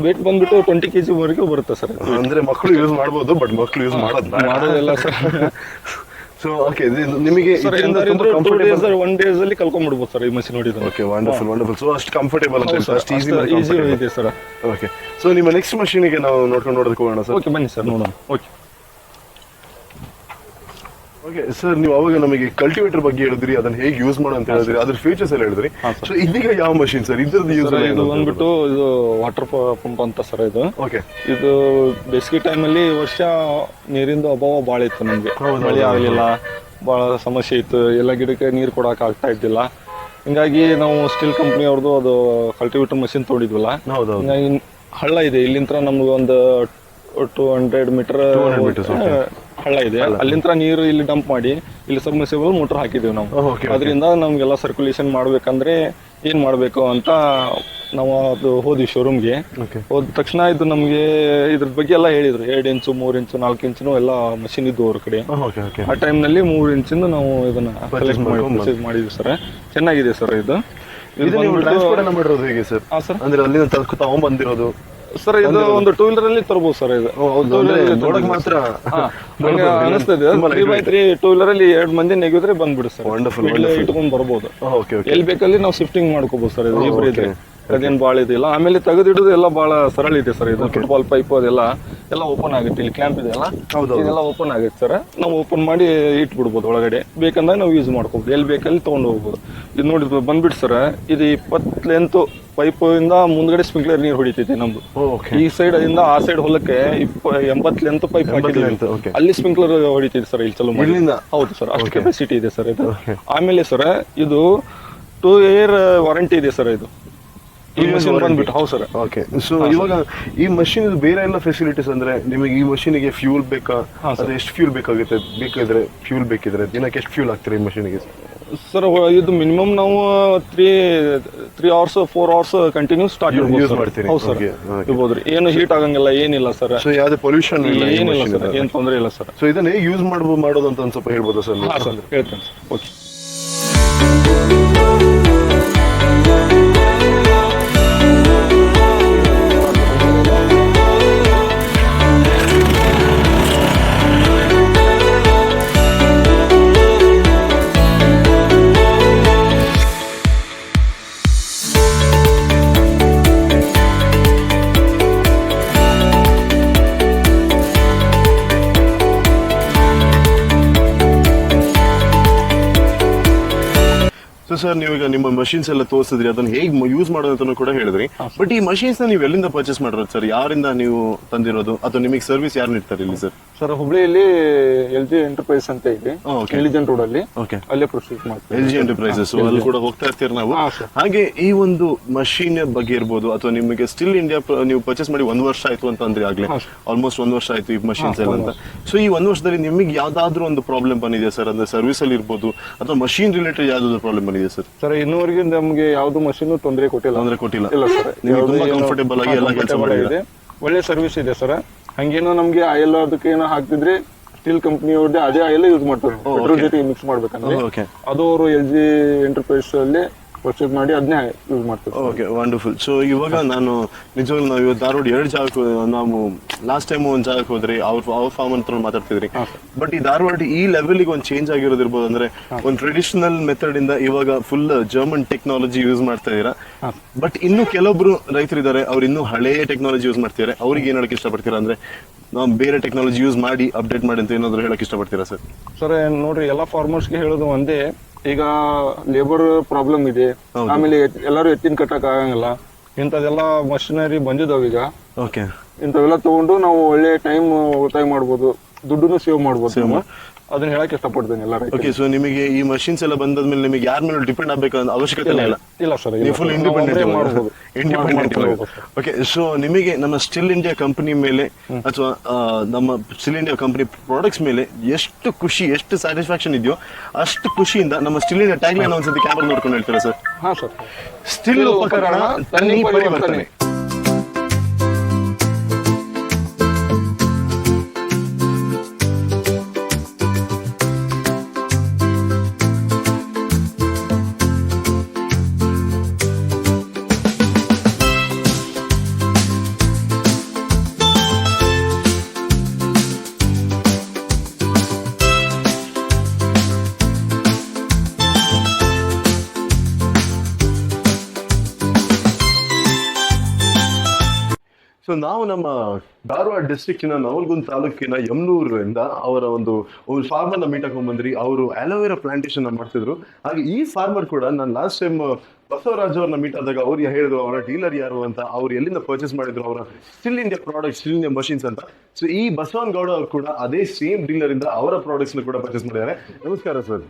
ವೇಟ್ ಬಂದ್ಬಿಟ್ಟು 20 kg ವರೆಗೂ ಬರುತ್ತೆ ಸರ್. ಅಂದ್ರೆ ಮಕ್ಕಳು ಯೂಸ್ ಮಾಡಬಹುದು, ಬಟ್ ಮಕ್ಕಳು ಯೂಸ್ ಮಾಡೋದಿಲ್ಲ ಸರ್. ಸೊ ಓಕೆ, ನಿಮಗೆ 1 ಡೇಸ್ ಅಲ್ಲಿ ಕಲ್ಕೊಂಡ್ಬಿಡ್ಬೋದು ಸರ್ ಈ ಮಷೀನ್ ನೋಡಿದ್ರೆ. Okay, wonderful wonderful. ಸೊ ಅಷ್ಟು ಕಂಫರ್ಟೇಬಲ್ ಅಂತ, ಅಷ್ಟು ಈಸಿ ಇದೆ ಸರ್. ಓಕೆ, ಸೊ ನಿಮ್ಮ ನೆಕ್ಸ್ಟ್ ಮಷೀನಿಗೆ ನಾವು ನೋಡೋದಕ್ಕೆ ಹೋಗೋಣ ಸರ್. ಓಕೆ, ಬನ್ನಿ ಸರ್ ನೋಡೋಣ. ಓಕೆ ಓಕೆ ಸರ್, ನೀವು ಅವಾಗ ನಮಗೆ ಕಲ್ಟಿವೇಟರ್ ಬಗ್ಗೆ ಹೇಳಿದ್ರಿ, ಅದನ್ನ ಹೇಗೆ ಯೂಸ್ ಮಾಡೋ ಅಂತ ಹೇಳಿದ್ರಿ, ಅದ್ರ ಫೀಚರ್ಸ್ ಎಲ್ಲ ಹೇಳಿದ್ರಿ. ಸೊ ಇದೀಗ ಯಾವ ಮಷೀನ್ ಸರ್? ಇದ್ರದ್ದು ಯೂಸ್ ಇದು ಬಂದ್ಬಿಟ್ಟು ಇದು ವಾಟರ್ ಪಂಪ್ ಅಂತ ಸರ್. ಇದು ಓಕೆ, ಇದು ಬೇಸಿಗೆ ಟೈಮಲ್ಲಿ ವರ್ಷ ನೀರಿಂದು ಅಭಾವ ಭಾಳ ಇತ್ತು ನಮ್ಗೆ, ಮಳೆ ಆಗಲಿಲ್ಲ, ಭಾಳ ಸಮಸ್ಯೆ ಇತ್ತು, ಎಲ್ಲ ಗಿಡಕ್ಕೆ ನೀರು ಕೊಡಕ್ ಆಗ್ತಾ ಇದ್ದಿಲ್ಲ. ಹಿಂಗಾಗಿ ನಾವು ಸ್ಟೀಲ್ ಕಂಪ್ನಿ ಅವ್ರದ್ದು ಅದು ಕಲ್ಟಿವೇಟರ್ ಮಷೀನ್ ತೊಗೊಂಡಿದ್ವಲ್ಲ. ಹಿಂಗಾಗಿ ಹಳ್ಳ ಇದೆ ಇಲ್ಲಿಂದ ನಮ್ಗೆ ಒಂದು 200 ಮೀಟರ್ ಹಳ್ಳ ಇದೆ, ಅಲ್ಲಿಂದ ನೀರು ಇಲ್ಲಿ ಡಂಪ್ ಮಾಡಿ ಇಲ್ಲಿ ಸಬ್ಮರ್ಸಿಬಲ್ ಮೋಟರ್ ಹಾಕಿದೀವಿ ನಾವು. ಅದರಿಂದ ನಮ್ಗೆಲ್ಲ ಸರ್ಕ್ಯುಲೇಷನ್ ಮಾಡ್ಬೇಕಂದ್ರೆ ಏನ್ ಮಾಡ್ಬೇಕು ಅಂತ ನಾವು ಅದು ಹೋದ್ವಿ ಶೋರೂಮ್ಗೆ. ಹೋದ ತಕ್ಷಣ ಇದು ನಮ್ಗೆ ಇದ್ರ ಬಗ್ಗೆ ಎಲ್ಲ ಹೇಳಿದ್ರು. 2 ಇಂಚು 3 ಇಂಚು 4 ಇಂಚು ಎಲ್ಲ ಮಷಿನ್ ಇದ್ದು ಅವ್ರ ಕಡೆ. ಆ ಟೈಮ್ ನಲ್ಲಿ 3 ಇಂಚಿಂದ ನಾವು ಇದನ್ನ ಸೆಲೆಕ್ಟ್ ಮಾಡಿ ಮಾಡಿದ್ವಿ ಸರ್. ಚೆನ್ನಾಗಿದೆ ಸರ್ ಇದು. ಹೇಗೆ ಸರ್? ಅಂದ್ರೆ ಅಲ್ಲಿಂದ ತಗೊಂಡ್ಬಂದಿರೋದು ಸರ್, ಇದು ಒಂದು 2 ವೀಲರ್ ಅಲ್ಲಿ ತರಬಹುದು ಸರ್. ಇದು ಮಾತ್ರ ಅನಿಸ್ತದೆ 3x3 2 ವೀಲರ್ ಅಲ್ಲಿ 2 ಮಂದಿ ನೆಗೆದ್ರೆ ಬಂದ್ಬಿಡು ಸರ್. ಇಟ್ಕೊಂಡ್ ಬರ್ಬೋದು, ಎಲ್ಲಿ ಬೇಕಲ್ಲಿ ನಾವು ಶಿಫ್ಟಿಂಗ್ ಮಾಡ್ಕೋಬಹುದು ಸರ್. ಇದು ಇಬ್ರು ಇದೆ, ಅದೇನು ಭಾಳ ಇದಿಲ್ಲ. ಆಮೇಲೆ ತೆಗೆದಿಡೋದು ಎಲ್ಲ ಬಹಳ ಸರಳ ಇದೆ ಸರ್. ಇದು ಫುಟ್ಬಾಲ್ ಪೈಪ್ ಅದೆಲ್ಲ ಓಪನ್ ಆಗುತ್ತೆ. ಇಲ್ಲಿ ಕ್ಲಾಂಪ್ ಇದೆಯಲ್ಲ, ಇದೆಲ್ಲ ಓಪನ್ ಆಗುತ್ತೆ ಸರ್. ನಾವು ಓಪನ್ ಮಾಡಿ ಇಟ್ಬಿಡ್ಬೋದು ಒಳಗಡೆ. ಬೇಕಂದ್ರೆ ನಾವು ಯೂಸ್ ಮಾಡ್ಕೋಬಹುದು, ಎಲ್ಲಿ ಬೇಕಲ್ಲಿ ತಗೊಂಡು ಹೋಗ್ಬೋದು. ಇದು ನೋಡಿ ಬಂದ್ಬಿಟ್ಟು ಸರ್, ಇದು 20 ಲೆಂತ್ ಪೈಪ್ ಇಂದ ಮುಂದ್ಗಡೆ ಸ್ಪ್ರಿಂಕ್ಲರ್ ನೀರು ಹೊಡಿತೈತಿ ನಮ್ದು. ಈ ಸೈಡ್ ಇಂದ ಆ ಸೈಡ್ ಹೊಲಕ್ಕೆ 80 ಲೆಂತ್ ಪೈಪ್ ಹಾಕಿದ್ದೀವಿ, ಅಲ್ಲಿ ಸ್ಪ್ರಿಂಕ್ಲರ್ ಹೊಡಿತೈತಿ ಸರ್. ಇಲ್ಲಿ ಚಲೋ ಮಾಡಿ. ಹೌದು ಸರ್, ಅಷ್ಟು ಕೆಪಾಸಿಟಿ ಇದೆ ಸರ್ ಇದು. ಆಮೇಲೆ ಸರ್ ಇದು 2 ಇಯರ್ ವಾರಂಟಿ ಇದೆ ಸರ್. ಇದು ಈ ಮಷೀನ್ ಬಂದ್ಬಿಟ್ಟು. ಹೌದು ಸರ್. ಓಕೆ, ಸೊ ಇವಾಗ ಈ ಮಷೀನ್ ಬೇರೆ ಎಲ್ಲ ಫೆಸಿಲಿಟೀಸ್ ಅಂದ್ರೆ ನಿಮಗೆ ಈ ಮಷೀನಿಗೆ ಫ್ಯೂಲ್ ಬೇಕಾ? ಅದೇ ಎಷ್ಟು ಫ್ಯೂಲ್ ಬೇಕಾಗುತ್ತೆ? ಫ್ಯೂಲ್ ಬೇಕಿದ್ರೆ ದಿನಕ್ಕೆ ಎಷ್ಟು ಫ್ಯೂಲ್ ಆಗ್ತಾರೆ ಈ ಮಷೀನಿಗೆ ಸರ್? ಇದು ಮಿನಿಮಮ್ ನಾವು 3 hours 4 hours continue start use ಮಾಡ್ತೀವಿ. ಹೌದು ಸರ್, ಇರ್ಬೋದ್ರಿ. ಏನು ಹೀಟ್ ಆಗಂಗಿಲ್ಲ, ಏನಿಲ್ಲ ಸರ್. ಸೊ ಯಾವುದೇ ಪೊಲ್ಯೂಷನ್ ಏನಿಲ್ಲ ಸರ್, ಏನು ತೊಂದರೆ ಇಲ್ಲ ಸರ್. ಸೊ ಇದನ್ನ ಹೇಗೆ ಯೂಸ್ ಮಾಡೋದು ಅಂತ ಒಂದು ಸ್ವಲ್ಪ ಹೇಳ್ಬೋದಾ ಸರ್? ಹೇಳ್ತೇನೆ ಸರ್. ಓಕೆ. ಸರ್ ನೀವೀಗ ನಿಮ್ಮ ಮಷಿನ್ಸ್ ಎಲ್ಲ ತೋರಿಸಿದ್ರಿ, ಅದನ್ನ ಹೇಗೆ ಯೂಸ್ ಮಾಡೋದು ಅಂತ ಕೂಡ ಹೇಳಿದ್ರಿ. ಬಟ್ ಈ ಮಷಿನ್ಸ್ ನ ನೀವು ಎಲ್ಲಿಂದ ಪರ್ಚೇಸ್ ಮಾಡಿರೋದು ಸರ್? ಯಾರಿಂದ ನೀವು ತಂದಿರೋದು ಅಥವಾ ನಿಮಗೆ ಸರ್ವಿಸ್ ಯಾರು ನೀಡ್ತಾರೆ ಇಲ್ಲಿ ಸರ್? ಸರ್ ಹುಬ್ಳಿಯಲ್ಲಿ LG ಎಂಟರ್ಪ್ರೈಸ್ ಅಂತ ಇದೆ, okay. ಎಲಿಜೆಂಟ್ ರೋಡ್ ಅಲ್ಲಿ, ಓಕೆ, ಅಲ್ಲೇ ಪ್ರೊಸೀಸ್ ಮಾಡ್ತೀವಿ. LG ಎಂಟರ್ಪ್ರೈಸಸ್ ಅಲ್ಲಿ ಕೂಡ ಹೋಗ್ತಾ ಇರ್ತೀರಿ ನಾವು. ಹಾಗೆ ಈ ಒಂದು ಮಷೀನ್ ಬಗ್ಗೆ ಇರ್ಬೋದು ಅಥವಾ ನಿಮಗೆ ಸ್ಟಿಲ್ ಇಂಡಿಯಾ ನೀವು ಪರ್ಚೇಸ್ ಮಾಡಿ 1 ವರ್ಷ ಆಯ್ತು ಅಂತ ಅಂದ್ರೆ ಆಗ್ಲೇ ಆಲ್ಮೋಸ್ಟ್ 1 ವರ್ಷ ಆಯ್ತು ಈ ಮಷೀನ್ಸ್ ಎಲ್ಲ ಅಂತ. ಸೊ ಈ 1 ವರ್ಷದಲ್ಲಿ ನಿಮಗೆ ಯಾವ್ದಾದ್ರು ಒಂದು ಪ್ರಾಬ್ಲಮ್ ಬಂದಿದೆ ಸರ್? ಅಂದ್ರೆ ಸರ್ವಿಸ್ ಅಲ್ಲಿ ಇರ್ಬೋದು ಅಥವಾ ಮಷೀನ್ ರಿಲೇಟೆಡ್ ಯಾವ್ದಾದ್ರು ಪ್ರಾಬ್ಲಮ್ ಬಂದಿದೆ ಸರ್? ಸರ್ ಇನ್ನೂವರೆಗೆ ನಮಗೆ ಯಾವ್ದು ಮಷೀನ್ ತೊಂದರೆ ಕೊಟ್ಟಿಲ್ಲ. ಅಂದ್ರೆ ಕೊಟ್ಟಿಲ್ಲ ಇಲ್ಲ ಸರ್, ನಿಮಗೆ ತುಂಬಾ ಕಂಫರ್ಟೇಬಲ್ ಆಗಿ ಎಲ್ಲ ಕೆಲಸ ಮಾಡಿದೆ. ಒಳ್ಳೆ ಸರ್ವಿಸ್ ಇದೆ ಸರ್. ಹಂಗೇನೋ ನಮ್ಗೆ ಆಯಿಲ್ ಅದಕ್ಕೆ ಏನೋ ಹಾಕ್ತಿದ್ರೆ ಸ್ಟೀಲ್ ಕಂಪನಿ ಅವ್ರದ್ದೇ ಅದೇ ಆಯಿಲ್ ಯೂಸ್ ಮಾಡ್ತಾರೆ, ಪೆಟ್ರೋಲ್ ಜೊತೆ ಮಿಕ್ಸ್ ಮಾಡ್ಬೇಕಂದ್ರೆ ಅದು ಅವರು LG ಎಂಟರ್ಪ್ರೈಸ್ ಅಲ್ಲಿ ಪರ್ಚೇಸ್ ಮಾಡಿ ಅದನ್ನೇ ಯೂಸ್ ಮಾಡ್ತಾರೆ. Okay, wonderful. ಸೊ ಇವಾಗ ನಾನು ನಿಜವಾಗ್ಲೂ ನಾವು ಇವತ್ತು ಧಾರವಾಡ 2 ಜಾಗಕ್ಕೆ ನಾವು ಲಾಸ್ಟ್ ಟೈಮ್ ಒಂದು ಜಾಗಕ್ಕೆ ಹೋದ್ರಿ, ಅವ್ರ ಫಾರ್ಮ್ ಅಂತ ಮಾತಾಡ್ತಿದ್ರಿ. ಬಟ್ ಈ ಧಾರವಾಡ ಈ ಲೆವೆಲ್ಗೆ ಒಂದು ಚೇಂಜ್ ಆಗಿರೋದಿರ್ಬೋದು. ಅಂದ್ರೆ ಒಂದು ಟ್ರೆಡಿಷನಲ್ ಮೆಥಡ್ ಇಂದ ಇವಾಗ ಫುಲ್ ಜರ್ಮನ್ ಟೆಕ್ನಾಲಜಿ ಯೂಸ್ ಮಾಡ್ತಾ ಇದೀರಾ. ಬಟ್ ಇನ್ನು ಕೆಲವೊಬ್ರು ರೈತರಿದ್ದಾರೆ, ಅವ್ರು ಇನ್ನೂ ಹಳೇ ಟೆಕ್ನಾಲಜಿ ಯೂಸ್ ಮಾಡ್ತಿದ್ದಾರೆ. ಅವ್ರಿಗೆ ಏನ್ ಹೇಳಕ್ ಇಷ್ಟಪಡ್ತೀರಾ? ಅಂದ್ರೆ ನಾವು ಬೇರೆ ಟೆಕ್ನಾಲಜಿ ಯೂಸ್ ಮಾಡಿ ಅಪ್ಡೇಟ್ ಮಾಡಿ ಅಂತ ಏನಾದ್ರು ಹೇಳಕ್ ಇಷ್ಟಪಡ್ತೀರಾ ಸರ್? ಸರ್ ನೋಡ್ರಿ, ಎಲ್ಲಾ ಫಾರ್ಮರ್ಸ್ಗೆ ಹೇಳೋದು ಒಂದೇ, ಈಗ ಲೇಬರ್ ಪ್ರಾಬ್ಲಮ್ ಇದೆ, ಆಮೇಲೆ ಎಲ್ಲರೂ ಎತ್ತಿನ ಕಟ್ಟಕ್ ಆಗಂಗಿಲ್ಲ. ಇಂಥದೆಲ್ಲ ಮಷಿನರಿ ಬಂದಿದಾವ ಈಗ. ಓಕೆ, ಇಂಥವೆಲ್ಲ ತಗೊಂಡು ನಾವು ಒಳ್ಳೆ ಟೈಮ್ ಉಳಿತಾಯ ಮಾಡ್ಬೋದು, ದುಡ್ಡನ್ನು ಸೇವ್ ಮಾಡ್ಬೋದು. ಅದನ್ನ ಹೇಳಕ್ ಇಷ್ಟಪಡ್ತೇನೆ ಎಲ್ಲ ರೈತರಿಗೆ. ಓಕೆ, ಸೊ ನಿಮಗೆ ಈ ಮಷಿನ್ಸ್ ಎಲ್ಲ ಬಂದಾದ್ಮೇಲೆ ನಿಮಗೆ ಯಾರ ಮೇಲೆ ಡಿಪೆಂಡ್ ಆಗ್ಬೇಕಂತ ಅವಶ್ಯಕತೆ ಇಲ್ಲ? ಇಲ್ಲ ಸರ್, ನೀವು ಫುಲ್ ಇಂಡಿಪೆಂಡೆಂಟ್. ಓಕೆ, ಸೊ ನಿಮಗೆ ನಮ್ಮ ಸ್ಟಿಲ್ ಇಂಡಿಯಾ ಕಂಪನಿ ಮೇಲೆ ಅಥವಾ ನಮ್ಮ ಸ್ಟಿಲ್ ಇಂಡಿಯಾ ಕಂಪನಿ ಪ್ರಾಡಕ್ಟ್ಸ್ ಮೇಲೆ ಎಷ್ಟು ಖುಷಿ, ಎಷ್ಟು ಸ್ಯಾಟಿಸ್ಫ್ಯಾಕ್ಷನ್ ಇದೆಯೋ ಅಷ್ಟು ಖುಷಿಯಿಂದ ನಮ್ಮ ಸ್ಟಿಲ್ ಇಂಡಿಯಾ ಟ್ಯಾಗ್ ಲೈನ್ ಒಂದ್ಸತಿ ಕ್ಯಾಮರಾ ನೋಡ್ಕೊಂಡು ಹೇಳ್ತೀರಾ ಸರ್? ಹಾ ಸರ್. ಸ್ಟಿಲ್ ಉಪಕರಣ ತನ್ನಿ ಪರಿವರ್ತನೆ. ಸೊ ನಾವು ನಮ್ಮ ಧಾರವಾಡ ಡಿಸ್ಟ್ರಿಕ್ಟಿನ ನವಲಗುಂದ ತಾಲೂಕಿನ ಯಮನೂರಿಂದ ಅವರ ಒಂದು ಫಾರ್ಮರ್ನ ಮೀಟ್ ಹಾಕೊಂಡ್ ಬಂದ್ರಿ. ಅವರು ಅಲೋವೆರಾ ಪ್ಲಾಂಟೇಶನ್ ಮಾಡ್ತಿದ್ರು. ಹಾಗೆ ಈ ಫಾರ್ಮರ್ ಕೂಡ ನಾನು ಲಾಸ್ಟ್ ಟೈಮ್ ಬಸವರಾಜ್ ಅವ್ರನ್ನ ಮೀಟ್ ಆದಾಗ ಅವ್ರು ಹೇಳಿದ್ರು ಅವರ ಡೀಲರ್ ಯಾರು ಅಂತ, ಅವ್ರು ಎಲ್ಲಿಂದ ಪರ್ಚೇಸ್ ಮಾಡಿದ್ರು ಅವರ still India product, still India machines ಅಂತ. ಸೊ ಈ ಬಸವನ್ ಗೌಡ ಅವರು ಕೂಡ ಅದೇ ಸೇಮ್ ಡೀಲರ್ ಇಂದ ಅವರ ಪ್ರಾಡಕ್ಟ್ಸ್ ಕೂಡ ಪರ್ಚೇಸ್ ಮಾಡಿದ್ದಾರೆ. ನಮಸ್ಕಾರ ಸರ್.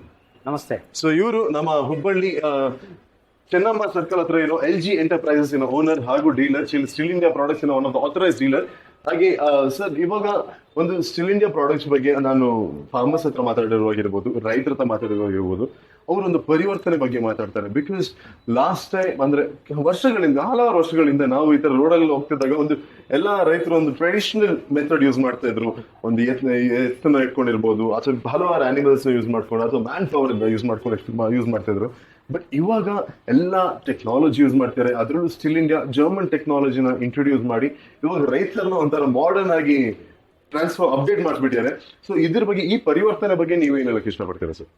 ನಮಸ್ತೆ. ಸೊ ಇವರು ನಮ್ಮ ಹುಬ್ಬಳ್ಳಿ ಚೆನ್ನಮ್ಮ ಸರ್ಕಲ್ ಹತ್ರ ಇರೋ LG ಎಂಟರ್ಪ್ರೈಸಸ್ ಇನ ಓನರ್ ಹಾಗೂ ಡೀಲರ್, ಸ್ಟಿಲ್ ಇಂಡಿಯಾ ಪ್ರಾಡಕ್ಟ್ಸ್ ಇನ one of the authorise dealer. ಹಾಗೆ ಸರ್, ಇವಾಗ ಒಂದು ಸ್ಟಿಲ್ ಇಂಡಿಯಾ ಪ್ರಾಡಕ್ಟ್ಸ್ ಬಗ್ಗೆ ನಾನು ಫಾರ್ಮರ್ಸ್ ಹತ್ರ ಮಾತಾಡಿರುವಾಗಿರ್ಬೋದು, ರೈತರ ಹತ್ರ ಮಾತಾಡಿರುವಾಗಿರ್ಬೋದು, ಅವರೊಂದು ಪರಿವರ್ತನೆ ಬಗ್ಗೆ ಮಾತಾಡ್ತಾರೆ. ಬಿಕಾಸ್ ಲಾಸ್ಟ್ ಟೈಮ್ ಅಂದ್ರೆ ಹಲವಾರು ವರ್ಷಗಳಿಂದ ನಾವು ಈ ತರ ರೋಡಲ್ಲಿ ಹೋಗ್ತಿದ್ದಾಗ ಒಂದು ಎಲ್ಲಾ ರೈತರು ಒಂದು ಟ್ರೆಡಿಷನಲ್ ಮೆಥಡ್ ಯೂಸ್ ಮಾಡ್ತಾ ಇದ್ರು. ಒಂದು ಎತ್ತನ್ನ ಇಟ್ಕೊಂಡಿರ್ಬೋದು ಅಥವಾ ಹಲವಾರು ಆನಿಮಲ್ಸ್ ಯೂಸ್ ಮಾಡ್ಕೊಂಡು ಅಥವಾ ಮ್ಯಾನ್ ಪವರ್ ಯೂಸ್ ಮಾಡ್ಕೊಂಡು ಯೂಸ್ ಮಾಡ್ತಾ ಇದ್ರು. ಬಟ್ ಇವಾಗ ಎಲ್ಲ ಟೆಕ್ನಾಲಜಿ ಯೂಸ್ ಮಾಡ್ತಾರೆ, ಅದರಲ್ಲೂ ಸ್ಟಿಲ್ ಇಂಡಿಯಾ ಜರ್ಮನ್ ಟೆಕ್ನಾಲಜಿನ ಇಂಟ್ರೊಡ್ಯೂಸ್ ಮಾಡಿ ಇವಾಗ ರೈತರನ್ನ ಒಂಥರ ಮಾಡರ್ನ್ ಆಗಿ ಅಪ್ಡೇಟ್ ಮಾಡಿಬಿಟ್ಟಿದ್ದಾರೆ. ಸೊ ಇದ್ರ ಬಗ್ಗೆ, ಈ ಪರಿವರ್ತನೆ ಬಗ್ಗೆ ನೀವು ಏನ್ ಹೇಳಕ್ ಇಷ್ಟಪಡ್ತೀರಾ ಸರ್?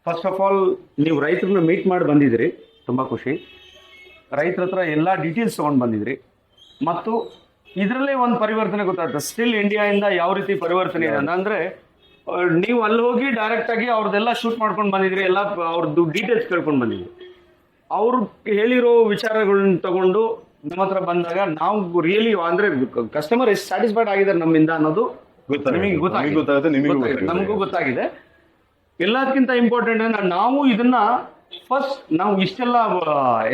ಫಸ್ಟ್ ಆಫ್ ಆಲ್, ನೀವು ರೈತರನ್ನ ಮೀಟ್ ಮಾಡಿ ಬಂದಿದ್ರಿ, ತುಂಬಾ ಖುಷಿ. ರೈತರ ಹತ್ರ ಎಲ್ಲ ಡೀಟೇಲ್ಸ್ ತಗೊಂಡು ಬಂದಿದ್ರಿ ಮತ್ತು ಇದರಲ್ಲೇ ಒಂದು ಪರಿವರ್ತನೆ ಗೊತ್ತಾಗ್ತದೆ. ಸ್ಟಿಲ್ ಇಂಡಿಯಾ ಇಂದ ಯಾವ ರೀತಿ ಪರಿವರ್ತನೆ ಇದೆ ಅಂದ್ರೆ, ನೀವು ಅಲ್ಲಿ ಹೋಗಿ ಡೈರೆಕ್ಟ್ ಆಗಿ ಅವ್ರದ್ದೆಲ್ಲ ಶೂಟ್ ಮಾಡ್ಕೊಂಡು ಬಂದಿದ್ರಿ, ಎಲ್ಲ ಅವ್ರದ್ದು ಡೀಟೇಲ್ಸ್ ಕೇಳ್ಕೊಂಡು ಬಂದಿದ್ರಿ. ಅವ್ರು ಹೇಳಿರೋ ವಿಚಾರಗಳನ್ನ ತಗೊಂಡು ನಮ್ಮ ಹತ್ರ ಬಂದಾಗ ನಾವು ರಿಯಲಿ ಅಂದ್ರೆ ಕಸ್ಟಮರ್ ಎಷ್ಟು ಸ್ಯಾಟಿಸ್ಫೈಡ್ ಆಗಿದ್ದಾರೆ ನಮ್ಮಿಂದ ಅನ್ನೋದು ನಿಮಗೆ ಗೊತ್ತಾಗಿದೆ, ನಮಗೂ ಗೊತ್ತಾಗಿದೆ. ಎಲ್ಲದಕ್ಕಿಂತ ಇಂಪಾರ್ಟೆಂಟ್ ಅಂದ್ರೆ ನಾವು ಇದನ್ನ ಫಸ್ಟ್ ನಾವು ಇಷ್ಟೆಲ್ಲ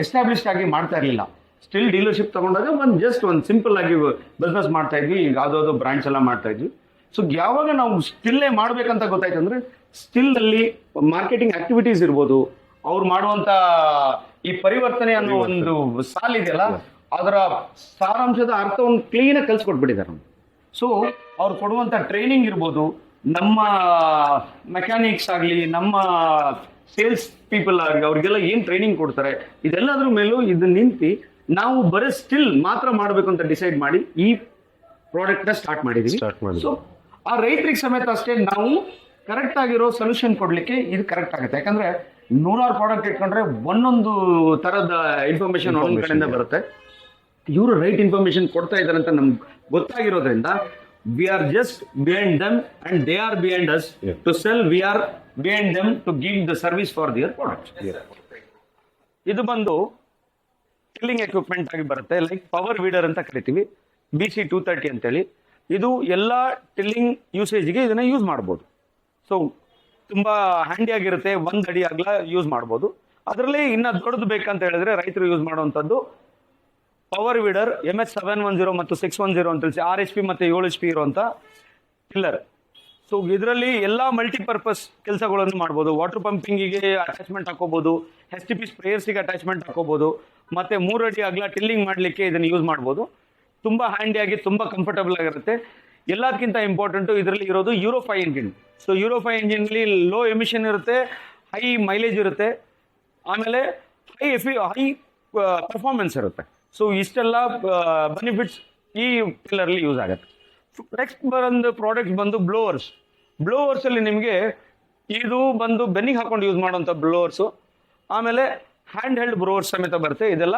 ಎಸ್ಟಾಬ್ಲಿಷ್ ಆಗಿ ಮಾಡ್ತಾ ಇರಲಿಲ್ಲ. ಸ್ಟಿಲ್ ಡೀಲರ್ಶಿಪ್ ತಗೊಂಡಾಗ ಒಂದು ಸಿಂಪಲ್ ಆಗಿ ಬಿಸ್ನೆಸ್ ಮಾಡ್ತಾ ಇದ್ವಿ. ಈಗ ಯಾವ್ದಾದ್ರು ಬ್ರಾಂಡ್ಸ್ ಎಲ್ಲ ಮಾಡ್ತಾ ಇದ್ವಿ. ಸೊ ಯಾವಾಗ ನಾವು ಸ್ಟಿಲ್ಲೇ ಮಾಡ್ಬೇಕಂತ ಗೊತ್ತಾಯ್ತು ಅಂದ್ರೆ, ಸ್ಟಿಲ್ ಅಲ್ಲಿ ಮಾರ್ಕೆಟಿಂಗ್ ಆಕ್ಟಿವಿಟೀಸ್ ಇರ್ಬೋದು, ಅವ್ರು ಮಾಡುವಂತ ಈ ಪರಿವರ್ತನೆ ಅನ್ನೋ ಒಂದು ಸಾಲಿದೆಯಲ್ಲ, ಅದರ ಸಾರಾಂಶದ ಅರ್ಥವನ್ನು ಕ್ಲೀನ್ ಆಗಿ ಕಲ್ಸ್ಕೊಟ್ಬಿಟ್ಟಿದ್ದಾರೆ. ಸೊ ಅವ್ರು ಕೊಡುವಂತ ಟ್ರೈನಿಂಗ್ ಇರ್ಬೋದು, ನಮ್ಮ ಮೆಕ್ಯಾನಿಕ್ಸ್ ಆಗಲಿ, ನಮ್ಮ ಸೇಲ್ಸ್ ಪೀಪಲ್ ಆಗಲಿ, ಅವ್ರಿಗೆಲ್ಲ ಏನ್ ಟ್ರೈನಿಂಗ್ ಕೊಡ್ತಾರೆ, ಇದೆಲ್ಲದ್ರ ಮೇಲೂ ಇದನ್ನ ನಿಂತು ನಾವು ಬರೀ ಸ್ಟಿಲ್ ಮಾತ್ರ ಮಾಡಬೇಕು ಅಂತ ಡಿಸೈಡ್ ಮಾಡಿ ಈ ಪ್ರಾಡಕ್ಟ್ ನ ಸ್ಟಾರ್ಟ್ ಮಾಡಿದೀವಿ. ಸೊ ಆ ರೈತರಿಗೆ ಸಮೇತ ಅಷ್ಟೇ ನಾವು ಕರೆಕ್ಟ್ ಆಗಿರೋ ಸೊಲ್ಯೂಷನ್ ಕೊಡ್ಲಿಕ್ಕೆ ಇದು ಕರೆಕ್ಟ್ ಆಗುತ್ತೆ. ಯಾಕಂದ್ರೆ 100 ಪ್ರಾಡಕ್ಟ್ ಇಟ್ಕೊಂಡ್ರೆ ಒಂದೊಂದು ತರದ ಇನ್ಫಾರ್ಮೇಶನ್ ಒಂದೊಂದ್ ಕಡೆಯಿಂದ ಬರುತ್ತೆ. ಇವರು ರೈಟ್ ಇನ್ಫಾರ್ಮೇಶನ್ ಕೊಡ್ತಾ ಇದ್ದಾರೆ ಅಂತ ನಮ್ಗೆ ಗೊತ್ತಾಗಿರೋದ್ರಿಂದ we are just behind them and they are behind us. Yeah. To sell, we are behind them to give the service for their products. ಇದು ಬಂದು ಟಿಲ್ಲಿಂಗ್ ಎಕ್ವಿಪ್ಮೆಂಟ್ ಆಗಿ ಬರುತ್ತೆ, ಲೈಕ್ ಪವರ್ ವೀಡರ್ ಅಂತ ಕರಿತೀವಿ, BC230 ಅಂತೇಳಿ. ಇದು ಎಲ್ಲ ಟಿಲ್ಲಿಂಗ್ ಯೂಸೇಜ್ಗೆ ಇದನ್ನ ಯೂಸ್ ಮಾಡ್ಬೋದು. ಸೊ ತುಂಬಾ ಹ್ಯಾಂಡಿ ಆಗಿರುತ್ತೆ, 1 ಅಡಿ ಅಗಲ ಯೂಸ್ ಮಾಡ್ಬೋದು. ಅದರಲ್ಲಿ ಇನ್ನ ದೊಡ್ಡದು ಬೇಕಂತ ಹೇಳಿದ್ರೆ ರೈತರು ಯೂಸ್ ಮಾಡುವಂಥದ್ದು ಪವರ್ ವೀಡರ್ MH710 ಮತ್ತು 610 ಅಂತ ತಿಳಿಸಿ 6 HP ಮತ್ತೆ 7 HP ಇರುವಂತ ಟಿಲ್ಲರ್. ಸೊ ಇದರಲ್ಲಿ ಎಲ್ಲಾ ಮಲ್ಟಿಪರ್ಪಸ್ ಕೆಲಸಗಳನ್ನು ಮಾಡ್ಬೋದು. ವಾಟರ್ ಪಂಪಿಂಗಿಗೆ ಅಟ್ಯಾಚ್ಮೆಂಟ್ ಹಾಕೋಬಹುದು, STP ಸ್ಪ್ರೇಯರ್ಸ್ಗೆ ಅಟ್ಯಾಚ್ಮೆಂಟ್ ಹಾಕೋಬಹುದು, ಮತ್ತೆ 3 ಅಡಿ ಅಗಲ ಟಿಲ್ಲಿಂಗ್ ಮಾಡಲಿಕ್ಕೆ ಇದನ್ನು ಯೂಸ್ ಮಾಡ್ಬೋದು. ತುಂಬಾ ಹ್ಯಾಂಡಿಯಾಗಿ ತುಂಬಾ ಕಂಫರ್ಟಬಲ್ ಆಗಿರುತ್ತೆ. ಎಲ್ಲದಕ್ಕಿಂತ ಇಂಪಾರ್ಟೆಂಟು ಇದರಲ್ಲಿ ಇರೋದು Euro 5 ಇಂಜಿನ್. ಸೊ Euro 5 ಇಂಜಿನ್ಲಿ ಲೋ ಎಮಿಷನ್ ಇರುತ್ತೆ, ಹೈ ಮೈಲೇಜ್ ಇರುತ್ತೆ, ಆಮೇಲೆ ಹೈ ಪರ್ಫಾರ್ಮೆನ್ಸ್ ಇರುತ್ತೆ. ಸೊ ಇಷ್ಟೆಲ್ಲ ಬೆನಿಫಿಟ್ಸ್ ಈ ಟಿಲ್ಲರ್ಲಿ ಯೂಸ್ ಆಗುತ್ತೆ. ನೆಕ್ಸ್ಟ್ ಬಂದು ಪ್ರಾಡಕ್ಟ್ ಬಂದು ಬ್ಲೋವರ್ಸ್ ಅಲ್ಲಿ ನಿಮಗೆ ಇದು ಬಂದು ಬೆನ್ನಿಗೆ ಹಾಕೊಂಡು ಯೂಸ್ ಮಾಡುವಂಥ ಬ್ಲೋವರ್ಸು, ಆಮೇಲೆ ಹ್ಯಾಂಡ್ ಹೆಲ್ಡ್ ಬ್ಲೋವರ್ಸ್ ಸಮೇತ ಬರುತ್ತೆ. ಇದೆಲ್ಲ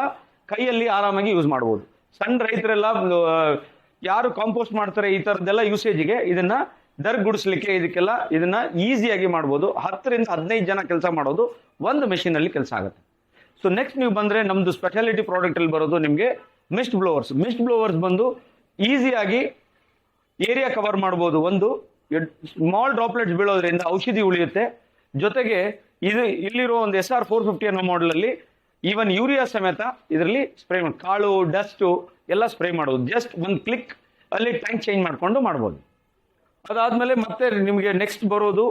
ಕೈಯಲ್ಲಿ ಆರಾಮಾಗಿ ಯೂಸ್ ಮಾಡ್ಬೋದು. ಸಣ್ಣ ರೈತರೆಲ್ಲ ಯಾರು ಕಾಂಪೋಸ್ಟ್ ಮಾಡ್ತಾರೆ ಈ ಥರದ್ದೆಲ್ಲ ಯೂಸೇಜಿಗೆ ಇದನ್ನ ಗುಡಿಸ್ಲಿಕ್ಕೆ ಇದಕ್ಕೆಲ್ಲ ಇದನ್ನ ಈಸಿಯಾಗಿ ಮಾಡ್ಬೋದು. 10 ರಿಂದ 15 ಜನ ಕೆಲಸ ಮಾಡೋದು ಒಂದು ಮೆಷಿನ್ ಅಲ್ಲಿ ಕೆಲಸ ಆಗುತ್ತೆ. ಸೊ ನೆಕ್ಸ್ಟ್ ನೀವು ಬಂದ್ರೆ ನಮ್ದು ಸ್ಪೆಷಾಲಿಟಿ ಪ್ರಾಡಕ್ಟ್ ಅಲ್ಲಿ ಬರೋದು ನಿಮಗೆ ಮಿಸ್ಟ್ ಬ್ಲೋವರ್ಸ್ ಬಂದು ಈಸಿಯಾಗಿ ಏರಿಯಾ ಕವರ್ ಮಾಡ್ಬೋದು. ಒಂದು ಸ್ಮಾಲ್ ಡ್ರಾಪ್ಲೆಟ್ಸ್ ಬೀಳೋದ್ರಿಂದ ಔಷಧಿ ಉಳಿಯುತ್ತೆ. ಜೊತೆಗೆ ಇದು ಇಲ್ಲಿರೋ ಒಂದು SR 450 ಅನ್ನೋ ಮಾಡೆಲ್ ಅಲ್ಲಿ ಈವನ್ ಯೂರಿಯಾ ಸಮೇತ ಇದರಲ್ಲಿ ಸ್ಪ್ರೇ ಮಾಡಿ ಕಾಳು ಡಸ್ಟ್ ಎಲ್ಲ ಸ್ಪ್ರೇ ಮಾಡೋದು. ಜಸ್ಟ್ ಒಂದು ಕ್ಲಿಕ್ ಅಲ್ಲಿ ಟ್ಯಾಂಕ್ ಚೇಂಜ್ ಮಾಡ್ಕೊಂಡು ಮಾಡ್ಬೋದು. ಅದಾದ್ಮೇಲೆ ಮತ್ತೆ ನಿಮಗೆ ನೆಕ್ಸ್ಟ್ ಬರೋದು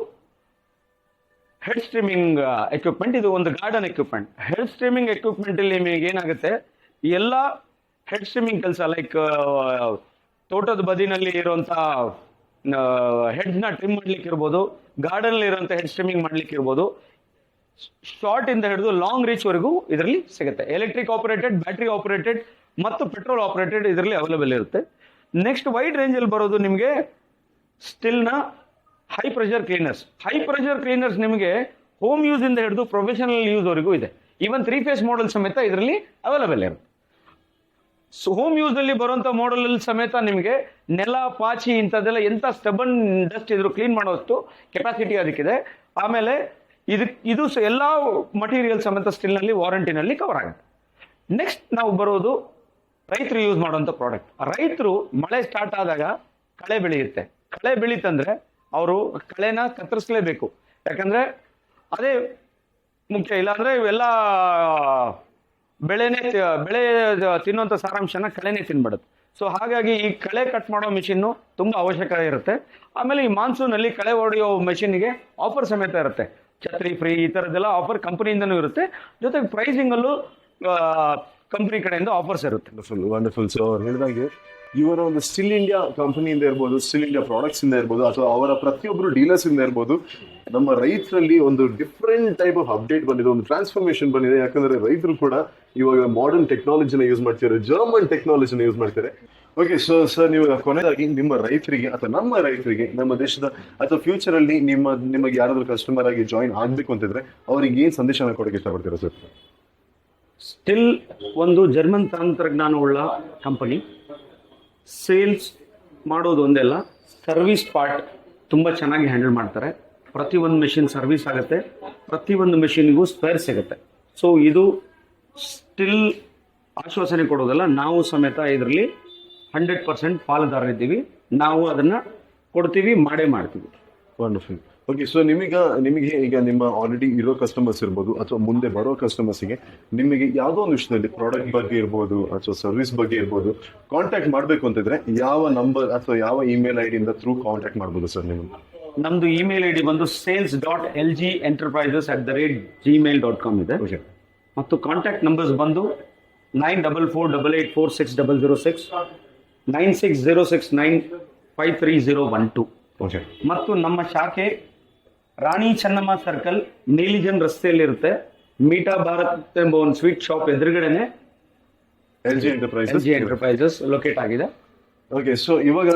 ಹೆಡ್ ಸ್ಟ್ರೀಮಿಂಗ್ ಎಕ್ವಿಪ್ಮೆಂಟ್. ಇದು ಒಂದು garden equipment. Head streaming equipment ಅಲ್ಲಿ ನಿಮಗೆ ಏನಾಗುತ್ತೆ, ಎಲ್ಲ ಹೆಡ್ ಸ್ಟ್ರೀಮಿಂಗ್ ಕೆಲಸ ಲೈಕ್ ತೋಟದ ಬದಿನಲ್ಲಿ ಇರುವಂತ ಹೆಡ್ಸ್ ನ ಟ್ರಿಮ್ ಮಾಡ್ಲಿಕ್ಕೆ ಇರ್ಬೋದು, ಗಾರ್ಡನ್ ಅಲ್ಲಿ ಇರುವಂತ ಹೆಡ್ ಸ್ಟ್ರೀಮಿಂಗ್ ಮಾಡ್ಲಿಕ್ಕೆ ಇರ್ಬೋದು. ಶಾರ್ಟ್ ಇಂದ ಹಿಡಿದು ಲಾಂಗ್ ರೀಚ್ ವರೆಗೂ ಇದರಲ್ಲಿ ಸಿಗುತ್ತೆ. ಎಲೆಕ್ಟ್ರಿಕ್ ಆಪರೇಟೆಡ್, ಬ್ಯಾಟರಿ ಆಪರೇಟೆಡ್ ಮತ್ತು ಪೆಟ್ರೋಲ್ ಆಪರೇಟೆಡ್ ಇದರಲ್ಲಿ ಅವೈಲೇಬಲ್ ಇರುತ್ತೆ. ನೆಕ್ಸ್ಟ್ ವೈಡ್ ರೇಂಜ್ ಅಲ್ಲಿ ಬರೋದು ನಿಮಗೆ ಸ್ಟಿಲ್ನ ಹೈ ಪ್ರೆಷರ್ ಕ್ಲೀನರ್ಸ್ ನಿಮಗೆ ಹೋಮ್ ಯೂಸ್ ಇಂದ ಹಿಡಿದು ಪ್ರೊಫೆಷನಲ್ ಯೂಸ್ ವರೆಗೂ ಇದೆ. ಈವನ್ 3 ಫೇಸ್ ಮಾಡೆಲ್ ಸಮೇತ ಇದರಲ್ಲಿ ಅವೈಲೇಬಲ್ ಇರುತ್ತೆ. ಸೊ ಹೋಮ್ ಯೂಸ್ ನಲ್ಲಿ ಬರುವಂತ ಮಾಡೆಲ್ ಅಲ್ಲಿ ಸಮೇತ ನಿಮಗೆ ನೆಲ ಪಾಚಿ ಇಂಥದ್ದೆಲ್ಲ ಎಂತ ಸ್ಟಬನ್ ಡಸ್ಟ್ ಇದ್ರು ಕ್ಲೀನ್ ಮಾಡೋಷ್ಟು ಕೆಪಾಸಿಟಿ ಅದಕ್ಕಿದೆ. ಆಮೇಲೆ ಇದು ಎಲ್ಲ ಮಟೀರಿಯಲ್ ಸಮೇತ ಸ್ಟಿಲ್ ನಲ್ಲಿ ವಾರಂಟಿನಲ್ಲಿ ಕವರ್ ಆಗುತ್ತೆ. ನೆಕ್ಸ್ಟ್ ನಾವು ಬರೋದು ರೈತರು ಯೂಸ್ ಮಾಡುವಂತ ಪ್ರಾಡಕ್ಟ್. ರೈತರು ಮಳೆ ಸ್ಟಾರ್ಟ್ ಆದಾಗ ಕಳೆ ಬೆಳೀತಂದ್ರೆ ಅವರು ಕಳೆನ ಕತ್ತರಿಸಲೇಬೇಕು. ಯಾಕಂದ್ರೆ ಅದೇ ಮುಖ್ಯ, ಇಲ್ಲಾಂದ್ರೆ ಇವೆಲ್ಲ ಬೆಳೆ ತಿನ್ನುವಂಥ ಸಾರಾಂಶನ ಕಳೆನೇ ತಿನ್ಬಿಡುತ್ತೆ. ಸೊ ಹಾಗಾಗಿ ಈ ಕಳೆ ಕಟ್ ಮಾಡೋ ಮಿಷಿನ್ನು ತುಂಬಾ ಅವಶ್ಯಕತೆ ಇರುತ್ತೆ. ಆಮೇಲೆ ಈ ಮಾನ್ಸೂನ್ ಅಲ್ಲಿ ಕಳೆ ಹೊಡೆಯೋ ಮೆಷಿನ್ಗೆ ಆಫರ್ ಸಮೇತ ಇರುತ್ತೆ, ಛತ್ರಿ ಫ್ರೀ ಈ ಥರದ್ದೆಲ್ಲ ಆಫರ್ ಕಂಪನಿಯಿಂದನೂ ಇರುತ್ತೆ. ಜೊತೆಗೆ ಪ್ರೈಸಿಂಗ್ ಅಲ್ಲೂ ಕಂಪನಿ ಕಡೆಯಿಂದ ಆಫರ್ಸ್ ಇರುತ್ತೆ. ವಂಡರ್ಫುಲ್. ಸೊ ಅವ್ರು ಹೇಳಿದಾಗೆ ಇವರ ಒಂದು ಸ್ಟಿಲ್ ಇಂಡಿಯಾ ಕಂಪನಿಯಿಂದ ಇರ್ಬೋದು, ಸ್ಟಿಲ್ ಇಂಡಿಯಾ ಪ್ರಾಡಕ್ಟ್ಸ್ ಇಂದ ಇರ್ಬೋದು, ಅಥವಾ ಅವರ ಪ್ರತಿಯೊಬ್ಬರು ಡೀಲರ್ಸ್ ಇಂದ ಇರ್ಬೋದು, ನಮ್ಮ ರೈತರಲ್ಲಿ ಒಂದು ಡಿಫ್ರೆಂಟ್ ಟೈಪ್ ಆಫ್ ಅಪ್ಡೇಟ್ ಬಂದಿದೆ, ಒಂದು ಟ್ರಾನ್ಸ್ಫಾರ್ಮೇಶನ್ ಬಂದಿದೆ. ಯಾಕಂದ್ರೆ ರೈತರು ಕೂಡ ಇವಾಗ ಮಾಡರ್ನ್ ಟೆಕ್ನಾಲಜಿನ ಯೂಸ್ ಮಾಡ್ತಿದ್ದಾರೆ, ಜರ್ಮನ್ ಟೆಕ್ನಾಲಜಿನ ಯೂಸ್ ಮಾಡ್ತಾರೆ. ಓಕೆ, ಸೊ ಸರ್, ನೀವು ಕೊನೆಯದಾಗಿ ನಿಮ್ಮ ರೈತರಿಗೆ ಅಥವಾ ನಮ್ಮ ರೈತರಿಗೆ, ನಮ್ಮ ದೇಶದ ಅಥವಾ ಫ್ಯೂಚರ್ ಅಲ್ಲಿ ನಿಮಗೆ ಯಾರಾದ್ರೂ ಕಸ್ಟಮರ್ ಆಗಿ ಜಾಯಿನ್ ಆಗ್ಬೇಕು ಅಂತಿದ್ರೆ ಅವರಿಗೆ ಏನ್ ಸಂದೇಶನ ಕೊಡಕ್ಕೆ ಇಷ್ಟಪಡ್ತೀರಾ ಸರ್? ಸ್ಟಿಲ್ ಒಂದು ಜರ್ಮನ್ ತಂತ್ರಜ್ಞಾನವುಳ್ಳ ಕಂಪನಿ. ಸೇಲ್ಸ್ ಮಾಡೋದು ಒಂದೆಲ್ಲ, ಸರ್ವಿಸ್ ಪಾರ್ಟ್ ತುಂಬ ಚೆನ್ನಾಗಿ ಹ್ಯಾಂಡಲ್ ಮಾಡ್ತಾರೆ. ಪ್ರತಿಯೊಂದು ಮೆಷಿನ್ ಸರ್ವಿಸ್ ಆಗುತ್ತೆ, ಪ್ರತಿಯೊಂದು ಮೆಷಿನ್ಗೂ ಸ್ಪೇರ್ ಸಿಗುತ್ತೆ. ಸೊ ಇದು ಸ್ಟಿಲ್ ಆಶ್ವಾಸನೆ ಕೊಡೋದಲ್ಲ, ನಾವು ಸಮೇತ ಇದರಲ್ಲಿ 100% ಪಾಲುದಾರರಿದ್ದೀವಿ. ನಾವು ಅದನ್ನ ಕೊಡ್ತೀವಿ, ಮಾಡೇ ಮಾಡ್ತೀವಿ. ವಂಡರ್ಫುಲ್. ಓಕೆ, ಸೊ ನಿಮಗೆ ಈಗ ನಿಮ್ಮ ಆಲ್ರೆಡಿ ಇರೋ ಕಸ್ಟಮರ್ಸ್ ಇರ್ಬೋದು ಅಥವಾ ಮುಂದೆ ಬರೋ ಕಸ್ಟಮರ್ಸ್ಗೆ ನಿಮಗೆ ಯಾವುದೋ ಒಂದು ವಿಷಯದಲ್ಲಿ ಪ್ರಾಡಕ್ಟ್ ಬಗ್ಗೆ ಇರ್ಬೋದು ಅಥವಾ ಸರ್ವಿಸ್ ಬಗ್ಗೆ ಇರ್ಬೋದು ಕಾಂಟ್ಯಾಕ್ಟ್ ಮಾಡಬೇಕು ಅಂತಿದ್ರೆ ಯಾವ ನಂಬರ್ ಅಥವಾ ಯಾವ ಇಮೇಲ್ ID ಇಂದ ಥ್ರೂ ಕಾಂಟ್ಯಾಕ್ಟ್ ಮಾಡ್ಬೋದು ಸರ್? ನಮ್ದು ಇಮೇಲ್ ID ಬಂದು sales.lgenterprises@gmail.com ಇದೆ. ಮತ್ತು ಕಾಂಟ್ಯಾಕ್ಟ್ ನಂಬರ್ಸ್ ಬಂದು 9448846006, 9606953012. ಮತ್ತು ನಮ್ಮ ಶಾಖೆ ರಾಣಿ ಚೆನ್ನಮ್ಮ ಸರ್ಕಲ್, ನೀಲಿಜನ್ ರಸ್ತೆಯಲ್ಲಿರುತ್ತೆ. ಮೀಟಾ ಭಾರತ್ ಎಂಬ ಒಂದು ಸ್ವೀಟ್ ಶಾಪ್ ಎದುರುಗಡೆನೆ LG ಎಂಟರ್ಪ್ರೈಸಸ್ ಲೊಕೇಟ್ ಆಗಿದೆ. ಓಕೆ, ಸೊ ಇವಾಗ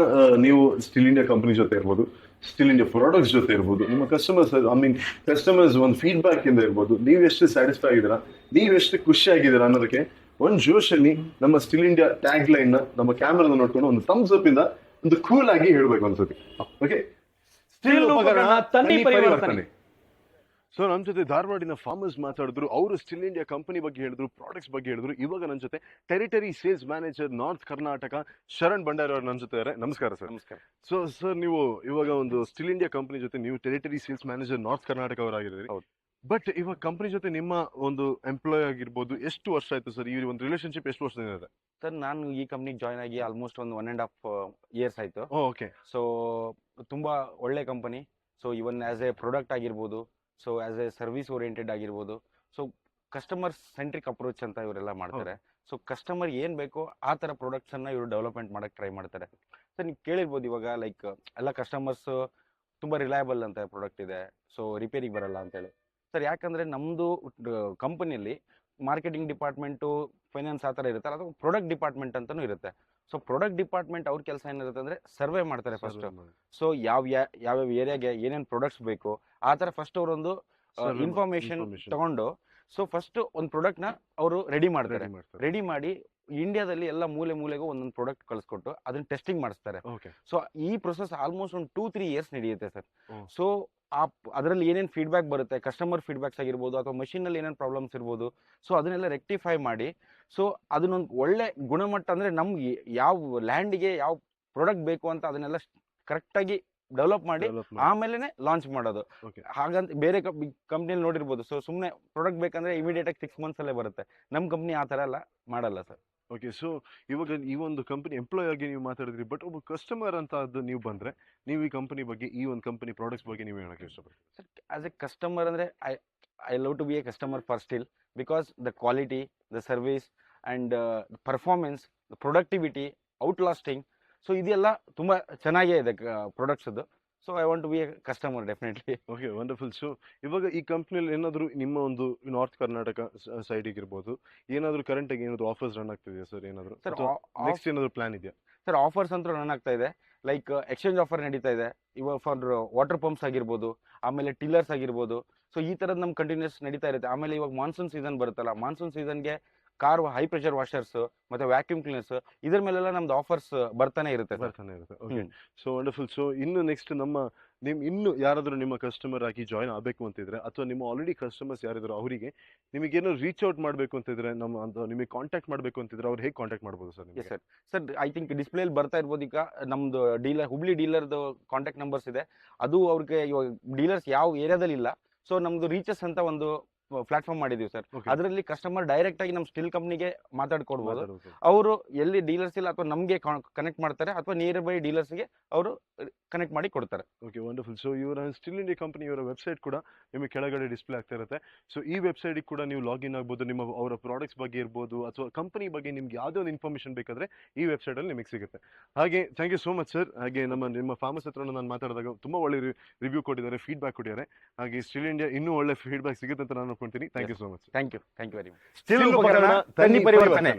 ನೀವು ಸ್ಟಿಲ್ ಇಂಡಿಯಾ ಕಂಪನಿ ಜೊತೆ ಇರ್ಬೋದು, ಸ್ಟಿಲ್ ಇಂಡಿಯಾ ಪ್ರಾಡಕ್ಟ್ಸ್ ಜೊತೆ ಇರ್ಬೋದು, ನಿಮ್ಮ ಕಸ್ಟಮರ್ಸ್ ಒಂದು ಫೀಡ್ಬ್ಯಾಕ್ ಇಂದ ಇರ್ಬೋದು, ನೀವು ಎಷ್ಟು ಸ್ಯಾಟಿಸ್ಫೈ ಆಗಿದ್ದೀರಾ, ನೀವು ಎಷ್ಟು ಖುಷಿ ಆಗಿದ್ದೀರಾ ಅನ್ನೋದಕ್ಕೆ ಒಂದು ಜೋಶಲ್ಲಿ ನಮ್ಮ ಸ್ಟಿಲ್ ಇಂಡಿಯಾ ಟ್ಯಾಗ್ ಲೈನ್ ನ ನಮ್ಮ ಕ್ಯಾಮ್ರಾದ ನೋಡ್ಕೊಂಡು ಒಂದು ಥಮ್ಸ್ ಅಪ್ ಇಂದ ಒಂದು ಕೂಲ್ ಆಗಿ ಹೇಳ್ಬೇಕು ಅನ್ಸುತ್ತೆ. ಓಕೆ, ಸ್ಟಿಲ್ ಉಪಕರಣ ತನ್ನಿ ಪರಿವರ್ತನೆ. ಸೊ ನಮ್ಮ ಜೊತೆ ಧಾರವಾಡಿನ ಫಾರ್ಮರ್ಸ್ ಮಾತಾಡಿದ್ರು, ಅವರು ಸ್ಟಿಲ್ ಇಂಡಿಯಾ ಕಂಪನಿ ಬಗ್ಗೆ ಹೇಳಿದ್ರು, ಪ್ರಾಡಕ್ಟ್ಸ್ ಬಗ್ಗೆ ಹೇಳಿದ್ರು. ಇವಾಗ ನನ್ನ ಜೊತೆ territory sales manager north Karnataka Sharan Bhandari ಅವರು ನನ್ನ ಜೊತೆ ಇದ್ದಾರೆ. ನಮಸ್ಕಾರ ಸರ್. ನಮಸ್ಕಾರ. ಸೊ ಸರ್, ನೀವು ಇವಾಗ ಒಂದು ಸ್ಟಿಲ್ ಇಂಡಿಯಾ ಕಂಪನಿ ಜೊತೆ ನೀವು territory sales manager north Karnataka ಅವರಾಗಿದ್ದೀರಿ. ಹೌದು. ಬಟ್ ಇವಾಗ ಕಂಪನಿ ಜೊತೆ ನಿಮ್ಮ ಒಂದು ಎಂಪ್ಲಾಯ್ ಆಗಿರ್ಬೋದು, ಎಷ್ಟು ವರ್ಷ ಆಯ್ತು ಸರ್? ಈ ಒಂದು ರಿಲೇಶನ್ಶಿಪ್ ಎಷ್ಟು ವರ್ಷದಿಂದ ಇದೆ? ಸರ್ ನಾನು ಈ ಕಂಪ್ನಿಗೆ ಜಾಯ್ನ್ ಆಗಿ ಆಲ್ಮೋಸ್ಟ್ ಒಂದು 1.5 ಇಯರ್ಸ್ ಆಯಿತು. ಓಕೆ. ಸೊ ತುಂಬ ಒಳ್ಳೆ company. So even as a product ಆಗಿರ್ಬೋದು, so as a service oriented ಆಗಿರ್ಬೋದು, ಸೊ ಕಸ್ಟಮರ್ ಸೆಂಟ್ರಿಕ್ ಅಪ್ರೋಚ್ ಅಂತ ಇವರೆಲ್ಲ ಮಾಡ್ತಾರೆ. ಸೊ ಕಸ್ಟಮರ್ ಏನು ಬೇಕೋ ಆ ಥರ ಪ್ರಾಡಕ್ಟ್ಸನ್ನು ಇವರು ಡೆವಲಪ್ಮೆಂಟ್ ಮಾಡೋಕ್ಕೆ ಟ್ರೈ ಮಾಡ್ತಾರೆ. ಸರ್ ನೀವು ಕೇಳಿರ್ಬೋದು ಇವಾಗ ಲೈಕ್ ಎಲ್ಲ ಕಸ್ಟಮರ್ಸ್ ತುಂಬ ರಿಲಯಬಲ್ ಅಂತ ಪ್ರಾಡಕ್ಟ್ ಇದೆ, ಸೊ ರಿಪೇರಿಗೆ ಬರಲ್ಲ ಅಂತೇಳಿ. ಸರ್ ಯಾಕಂದರೆ ನಮ್ಮದು ಕಂಪನಿಯಲ್ಲಿ ಮಾರ್ಕೆಟಿಂಗ್ ಡಿಪಾರ್ಟ್ಮೆಂಟು, ಫೈನಾನ್ಸ್ ಆ ಥರ ಇರುತ್ತೆ, ಅಥವಾ ಪ್ರಾಡಕ್ಟ್ ಡಿಪಾರ್ಟ್ಮೆಂಟ್ ಅಂತಲೂ ಇರುತ್ತೆ. ಸೊ ಪ್ರಾಡಕ್ಟ್ ಡಿಪಾರ್ಟ್ಮೆಂಟ್ ಅವ್ರ ಕೆಲಸ ಏನಿರುತ್ತೆ ಅಂದರೆ ಸರ್ವೆ ಮಾಡ್ತಾರೆ ಫಸ್ಟ್. ಸೊ ಯಾವ್ಯಾವ ಏರಿಯಾಗೆ ಏನೇನು ಪ್ರಾಡಕ್ಟ್ಸ್ ಬೇಕು ಆ ಥರ ಫಸ್ಟ್ ಅವರೊಂದು ಇನ್ಫಾರ್ಮೇಶನ್ ತಗೊಂಡು, ಸೊ ಫಸ್ಟ್ ಒಂದು ಪ್ರಾಡಕ್ಟ್ನ ಅವರು ರೆಡಿ ಮಾಡ್ತಾರೆ. ರೆಡಿ ಮಾಡಿ ಇಂಡಿಯಾದಲ್ಲಿ ಎಲ್ಲ ಮೂಲೆಗೂ ಒಂದೊಂದು ಪ್ರಾಡಕ್ಟ್ ಕಳಿಸ್ಕೊಟ್ಟು ಅದನ್ನ ಟೆಸ್ಟಿಂಗ್ ಮಾಡಿಸ್ತಾರೆ. ಸೊ ಈ ಪ್ರೊಸೆಸ್ ಆಲ್ಮೋಸ್ಟ್ ಒಂದು 2-3 ಇಯರ್ಸ್ ನಡೆಯುತ್ತೆ ಸರ್. ಸೊ ಅದರಲ್ಲಿ ಏನೇನು ಫೀಡ್ಬ್ಯಾಕ್ ಬರುತ್ತೆ, ಕಸ್ಟಮರ್ ಫೀಡ್ಬ್ಯಾಕ್ಸ್ ಆಗಿರ್ಬೋದು, ಅಥವಾ ಮಷೀನಲ್ಲಿ ಏನೇನು ಪ್ರಾಬ್ಲಮ್ಸ್ ಇರ್ಬೋದು, ಸೊ ಅದನ್ನೆಲ್ಲ ರೆಕ್ಟಿಫೈ ಮಾಡಿ, ಸೊ ಅದನ್ನೊಂದು ಒಳ್ಳೆ ಗುಣಮಟ್ಟ ಅಂದರೆ ನಮ್ಗೆ ಯಾವ ಲ್ಯಾಂಡಿಗೆ ಯಾವ ಪ್ರಾಡಕ್ಟ್ ಬೇಕು ಅಂತ ಅದನ್ನೆಲ್ಲ ಕರೆಕ್ಟಾಗಿ ಡೆವಲಪ್ ಮಾಡಿ ಆಮೇಲೆ ಲಾಂಚ್ ಮಾಡೋದು. ಹಾಗಂತ ಬೇರೆ ಕಂಪ್ನಿಯಲ್ಲಿ ನೋಡಿರ್ಬೋದು, ಸೊ ಸುಮ್ಮನೆ ಪ್ರಾಡಕ್ಟ್ ಬೇಕಂದ್ರೆ ಇಮಿಡಿಯೇಟ್ ಆಗಿ 6 months ಅಲ್ಲೇ ಬರುತ್ತೆ. ನಮ್ಮ ಕಂಪ್ನಿ ಆ ಥರ ಎಲ್ಲ ಮಾಡಲ್ಲ ಸರ್. ಓಕೆ, ಸೊ ಇವಾಗ ಈ ಒಂದು ಕಂಪನಿ ಎಂಪ್ಲಾಯ್ ಆಗಿ ನೀವು ಮಾತಾಡಿದ್ರಿ, ಬಟ್ ಒಬ್ಬ ಕಸ್ಟಮರ್ ಅಂತ ಅದು ನೀವು ಬಂದ್ರೆ, ನೀವು ಈ ಕಂಪನಿ ಬಗ್ಗೆ, ಈ ಒಂದು ಕಂಪನಿ ಪ್ರಾಡಕ್ಟ್ಸ್ ಬಗ್ಗೆ ನೀವು ಹೇಳಕ್ಕೆ ಇಷ್ಟಪಡ್ತೀರಿ? ಸರ್ ಆಸ್ ಎ ಕಸ್ಟಮರ್ ಅಂದರೆ I love to be a customer for Stihl, because the quality, the service and performance, the productivity, outlasting, so ಇದೆಲ್ಲ ತುಂಬ ಚೆನ್ನಾಗೇ ಇದೆ ಪ್ರಾಡಕ್ಟ್ಸದ್ದು. So I want to be a customer definitely. Okay, wonderful. So ಇವಾಗ ಈ ಕಂಪ್ನಿಯಲ್ಲಿ ಏನಾದರೂ ನಿಮ್ಮ ಒಂದು ನಾರ್ತ್ ಕರ್ನಾಟಕ ಸೈಡಿಗೆ ಇರ್ಬೋದು, ಏನಾದರೂ ಕರೆಂಟಾಗಿ ಏನಾದರೂ ಆಫರ್ಸ್ ರನ್ ಆಗ್ತಿದೆಯಾ ಸರ್? ಏನಾದರೂ ಸರ್ ನೆಕ್ಸ್ಟ್ ಏನಾದರೂ ಪ್ಲಾನ್ ಇದೆಯಾ? ಸರ್ ಆಫರ್ಸ್ ಅಂತೂ ರನ್ ಆಗ್ತಾ ಇದೆ. ಲೈಕ್ ಎಕ್ಸ್ಚೇಂಜ್ ಆಫರ್ ನಡೀತಾ ಇದೆ ಇವಾಗ ಫಾರ್ ವಾಟರ್ ಪಂಪ್ಸ್ ಆಗಿರ್ಬೋದು, ಆಮೇಲೆ ಟಿಲ್ಲರ್ಸ್ ಆಗಿರ್ಬೋದು. ಸೊ ಈ ಥರದ್ದು ನಮ್ಮ ಕಂಟಿನ್ಯೂಸ್ ನಡೀತಾ ಇರುತ್ತೆ. ಆಮೇಲೆ ಇವಾಗ ಮಾನ್ಸೂನ್ ಸೀಸನ್ ಬರುತ್ತಲ್ಲ, ಮಾನ್ಸೂನ್ ಸೀಸನ್ಗೆ ಕಾರ್ ಹೈ ಪ್ರೆಷರ್ ವಾಷರ್ಸ್ ಮತ್ತೆ ವ್ಯಾಕ್ಯೂಮ್ ಕ್ಲೀನರ್ಸ್ ಇದ್ರ ಮೇಲೆಲ್ಲ ನಮ್ದು ಆಫರ್ಸ್ ಬರ್ತಾನೆ ಇರುತ್ತೆ. Okay, so wonderful. ಸೊ ಇನ್ನು ನೆಕ್ಸ್ಟ್ ಇನ್ನು ಯಾರಾದರೂ ನಿಮ್ಮ ಕಸ್ಟಮರ್ ಆಗಿ ಜಾಯ್ನ್ ಆಗಬೇಕು ಅಂತಿದ್ರೆ, ಅಥವಾ ನಿಮ್ಮ ಆಲ್ರೆಡಿ ಕಸ್ಟಮರ್ಸ್ ಯಾರಿದ್ರು ಅವರಿಗೆ ನಿಮಗೇನೋ ರೀಚ್ ಔಟ್ ಮಾಡಬೇಕು ಅಂತಿದ್ರೆ, ನಿಮಗೆ ಕಾಂಟ್ಯಾಕ್ಟ್ ಮಾಡಬೇಕು ಅಂತಿದ್ರೆ ಅವ್ರು ಹೇಗೆ ಕಾಂಟ್ಯಾಕ್ಟ್ ಮಾಡ್ಬೋದು sir? Yes sir. Sir I think ಡಿಸ್ಪ್ಲೇಲಿ ಬರ್ತಾ ಇರ್ಬೋದು. ಈಗ ನಮ್ದು ಡೀಲರ್, ಹುಬ್ಳಿ ಡೀಲರ್ದು ಕಾಂಟ್ಯಾಕ್ಟ್ ನಂಬರ್ಸ್ ಇದೆ. ಅದು ಅವ್ರಿಗೆ ಇವಾಗ ಡೀಲರ್ಸ್ ಯಾವ ಏರಿಯಾದಲ್ಲಿ ಇಲ್ಲ, ಸೊ ನಮ್ದು ರೀಚಸ್ ಅಂತ ಒಂದು ಪ್ಲಾಟ್ಫಾರ್ಮ್ ಮಾಡಿದೀವಿ ಸರ್. ಅದರಲ್ಲಿ ಕಸ್ಟಮರ್ ಡೈರೆಕ್ಟ್ ಆಗಿ ನಮ್ಮ ಸ್ಟಿಲ್ ಕಂಪ್ನಿಗೆ ಮಾತಾಡ್ಕೊಡ್ಬೋದು. ಅವರು ಎಲ್ಲಿ ಡೀಲರ್ಸ್ ಇಲ್ಲ ಅಥವಾ ನಮಗೆ ಕನೆಕ್ಟ್ ಮಾಡ್ತಾರೆ, ಅಥವಾ ನಿಯರ್ ಬೈ ಡೀಲರ್ಸ್ಗೆ ಅವರು ಕನೆಕ್ಟ್ ಮಾಡಿ ಕೊಡ್ತಾರೆ. Okay, wonderful. ಸೊ ಇವರ ಸ್ಟಿಲ್ ಇಂಡಿಯಾ ಕಂಪನಿ ಇವರ ವೆಬ್ಸೈಟ್ ಕೂಡ ನಿಮಗೆ ಕೆಳಗಡೆ ಡಿಸ್ಪ್ಲೇ ಆಗ್ತಾ ಇರುತ್ತೆ. ಸೊ ಈ ವೆಬ್ಸೈಟಿಗೆ ಕೂಡ ನೀವು ಲಾಗಿನ್ ಆಗ್ಬೋದು. ಅವರ ಪ್ರಾಡಕ್ಟ್ಸ್ ಬಗ್ಗೆ ಇರ್ಬೋದು, ಅಥವಾ ಕಂಪನಿ ಬಗ್ಗೆ ನಿಮ್ಗೆ ಯಾವುದೇ ಒಂದು ಇನ್ಫಾರ್ಮೇಷನ್ ಬೇಕಾದ್ರೆ ಈ ವೆಬ್ಸೈಟಲ್ಲಿ ನಿಮಗೆ ಸಿಗುತ್ತೆ. ಹಾಗೆ thank you so much sir. ಹಾಗೆ ನಿಮ್ಮ ಫಾರ್ಮರ್ಸ್ ಹತ್ರ ನಾನು ಮಾತಾಡಿದಾಗ ತುಂಬ ಒಳ್ಳೆ ರಿವ್ಯೂ ಕೊಟ್ಟಿದ್ದಾರೆ, ಫೀಡ್ಬ್ಯಾಕ್ ಕೊಟ್ಟಿದ್ದಾರೆ. ಹಾಗೆ ಸ್ಟಿಲ್ ಇಂಡಿಯಾ ಇನ್ನೂ ಒಳ್ಳೆ ಫೀಡ್ಬ್ಯಾಕ್ ಸಿಗುತ್ತೆ ಅಂತ ನಾನು ಅನ್ಕೊಂತೀನಿ. Thank you so much. Thank you very much. Stihl ಉಪಕರಣ ತನ್ನಿ ಪರಿವರ್ತನೆ.